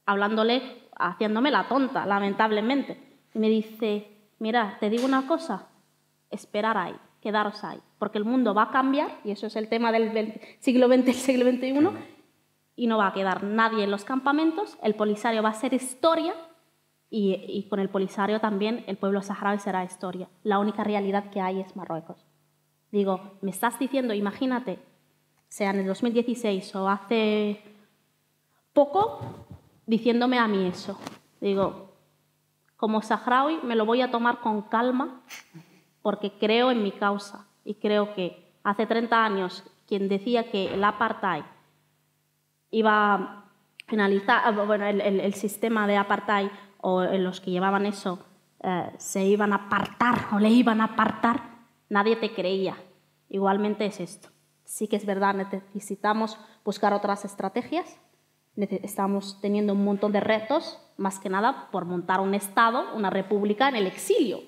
hablándole, haciéndome la tonta, lamentablemente. Y me dice, mira, te digo una cosa, esperar ahí, quedaros ahí, porque el mundo va a cambiar, y eso es el tema del siglo XX, el siglo XXI, y no va a quedar nadie en los campamentos, el Polisario va a ser historia, y con el Polisario también el pueblo saharaui será historia. La única realidad que hay es Marruecos. Digo, me estás diciendo, imagínate, sea en el 2016 o hace poco, diciéndome a mí eso. Digo, como saharaui me lo voy a tomar con calma porque creo en mi causa y creo que hace 30 años quien decía que el apartheid iba a finalizar, bueno, el sistema de apartheid o los que llevaban eso se iban a apartar o le iban a apartar, nadie te creía. Igualmente es esto. Sí que es verdad, necesitamos buscar otras estrategias. Estamos teniendo un montón de retos, más que nada por montar un Estado, una república en el exilio.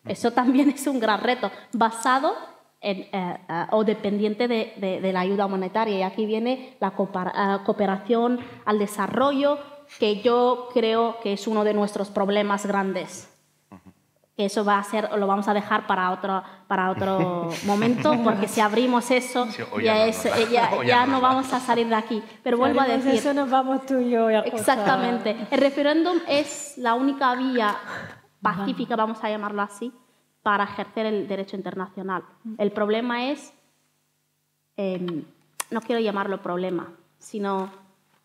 Eso también es un gran reto, basado o dependiente de la ayuda monetaria. Y aquí viene la cooperación al desarrollo, que yo creo que es uno de nuestros problemas grandes. Eso lo vamos a dejar para otro momento, porque si abrimos eso, sí, ya no vamos a salir de aquí. Pero vuelvo a decir... Eso nos vamos tú y yo. Exactamente. El referéndum es la única vía pacífica, vamos a llamarlo así, para ejercer el derecho internacional. El problema es, no quiero llamarlo problema, sino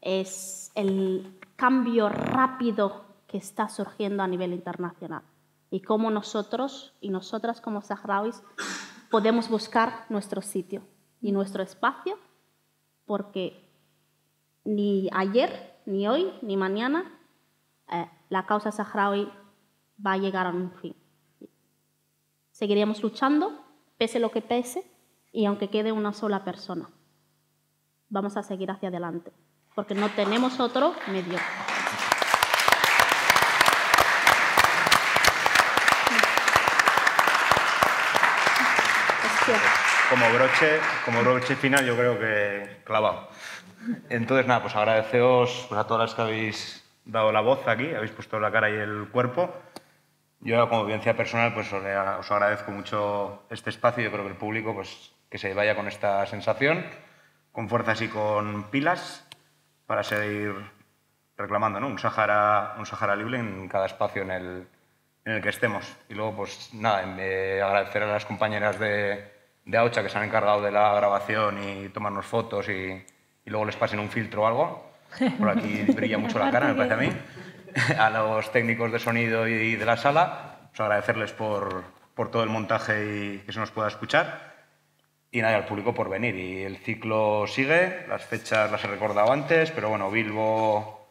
es el cambio rápido que está surgiendo a nivel internacional y cómo nosotros y nosotras como saharauis podemos buscar nuestro sitio y nuestro espacio, porque ni ayer, ni hoy, ni mañana la causa saharaui va a llegar a un fin. Seguiremos luchando, pese lo que pese, y aunque quede una sola persona. Vamos a seguir hacia adelante, porque no tenemos otro medio. Como broche final, yo creo que clavado. Entonces, nada, pues agradeceos a todas las que habéis dado la voz aquí, habéis puesto la cara y el cuerpo. Yo, como vivencia personal, pues os agradezco mucho este espacio. Yo creo que el público, pues, que se vaya con esta sensación, con fuerzas y con pilas, para seguir reclamando, ¿no? un Sahara libre en cada espacio en el que estemos. Y luego, pues nada, agradecer a las compañeras de AOCHA que se han encargado de la grabación y tomarnos fotos y luego les pasen un filtro o algo. Por aquí brilla mucho la cara, me parece a mí. A los técnicos de sonido y de la sala, pues agradecerles por todo el montaje y que se nos pueda escuchar. Y nada, al público por venir. Y el ciclo sigue, las fechas las he recordado antes, pero bueno, Bilbo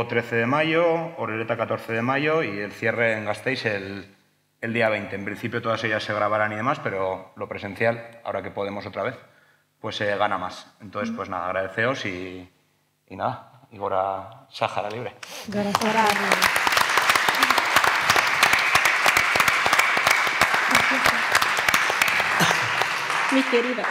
13 de mayo, Orereta 14 de mayo y el cierre en Gasteiz el día 20. En principio todas ellas se grabarán y demás, pero lo presencial, ahora que podemos otra vez, pues gana más. Entonces, pues nada, agradeceos y nada. Y ahora Sahara libre. Gracias. Mis queridas.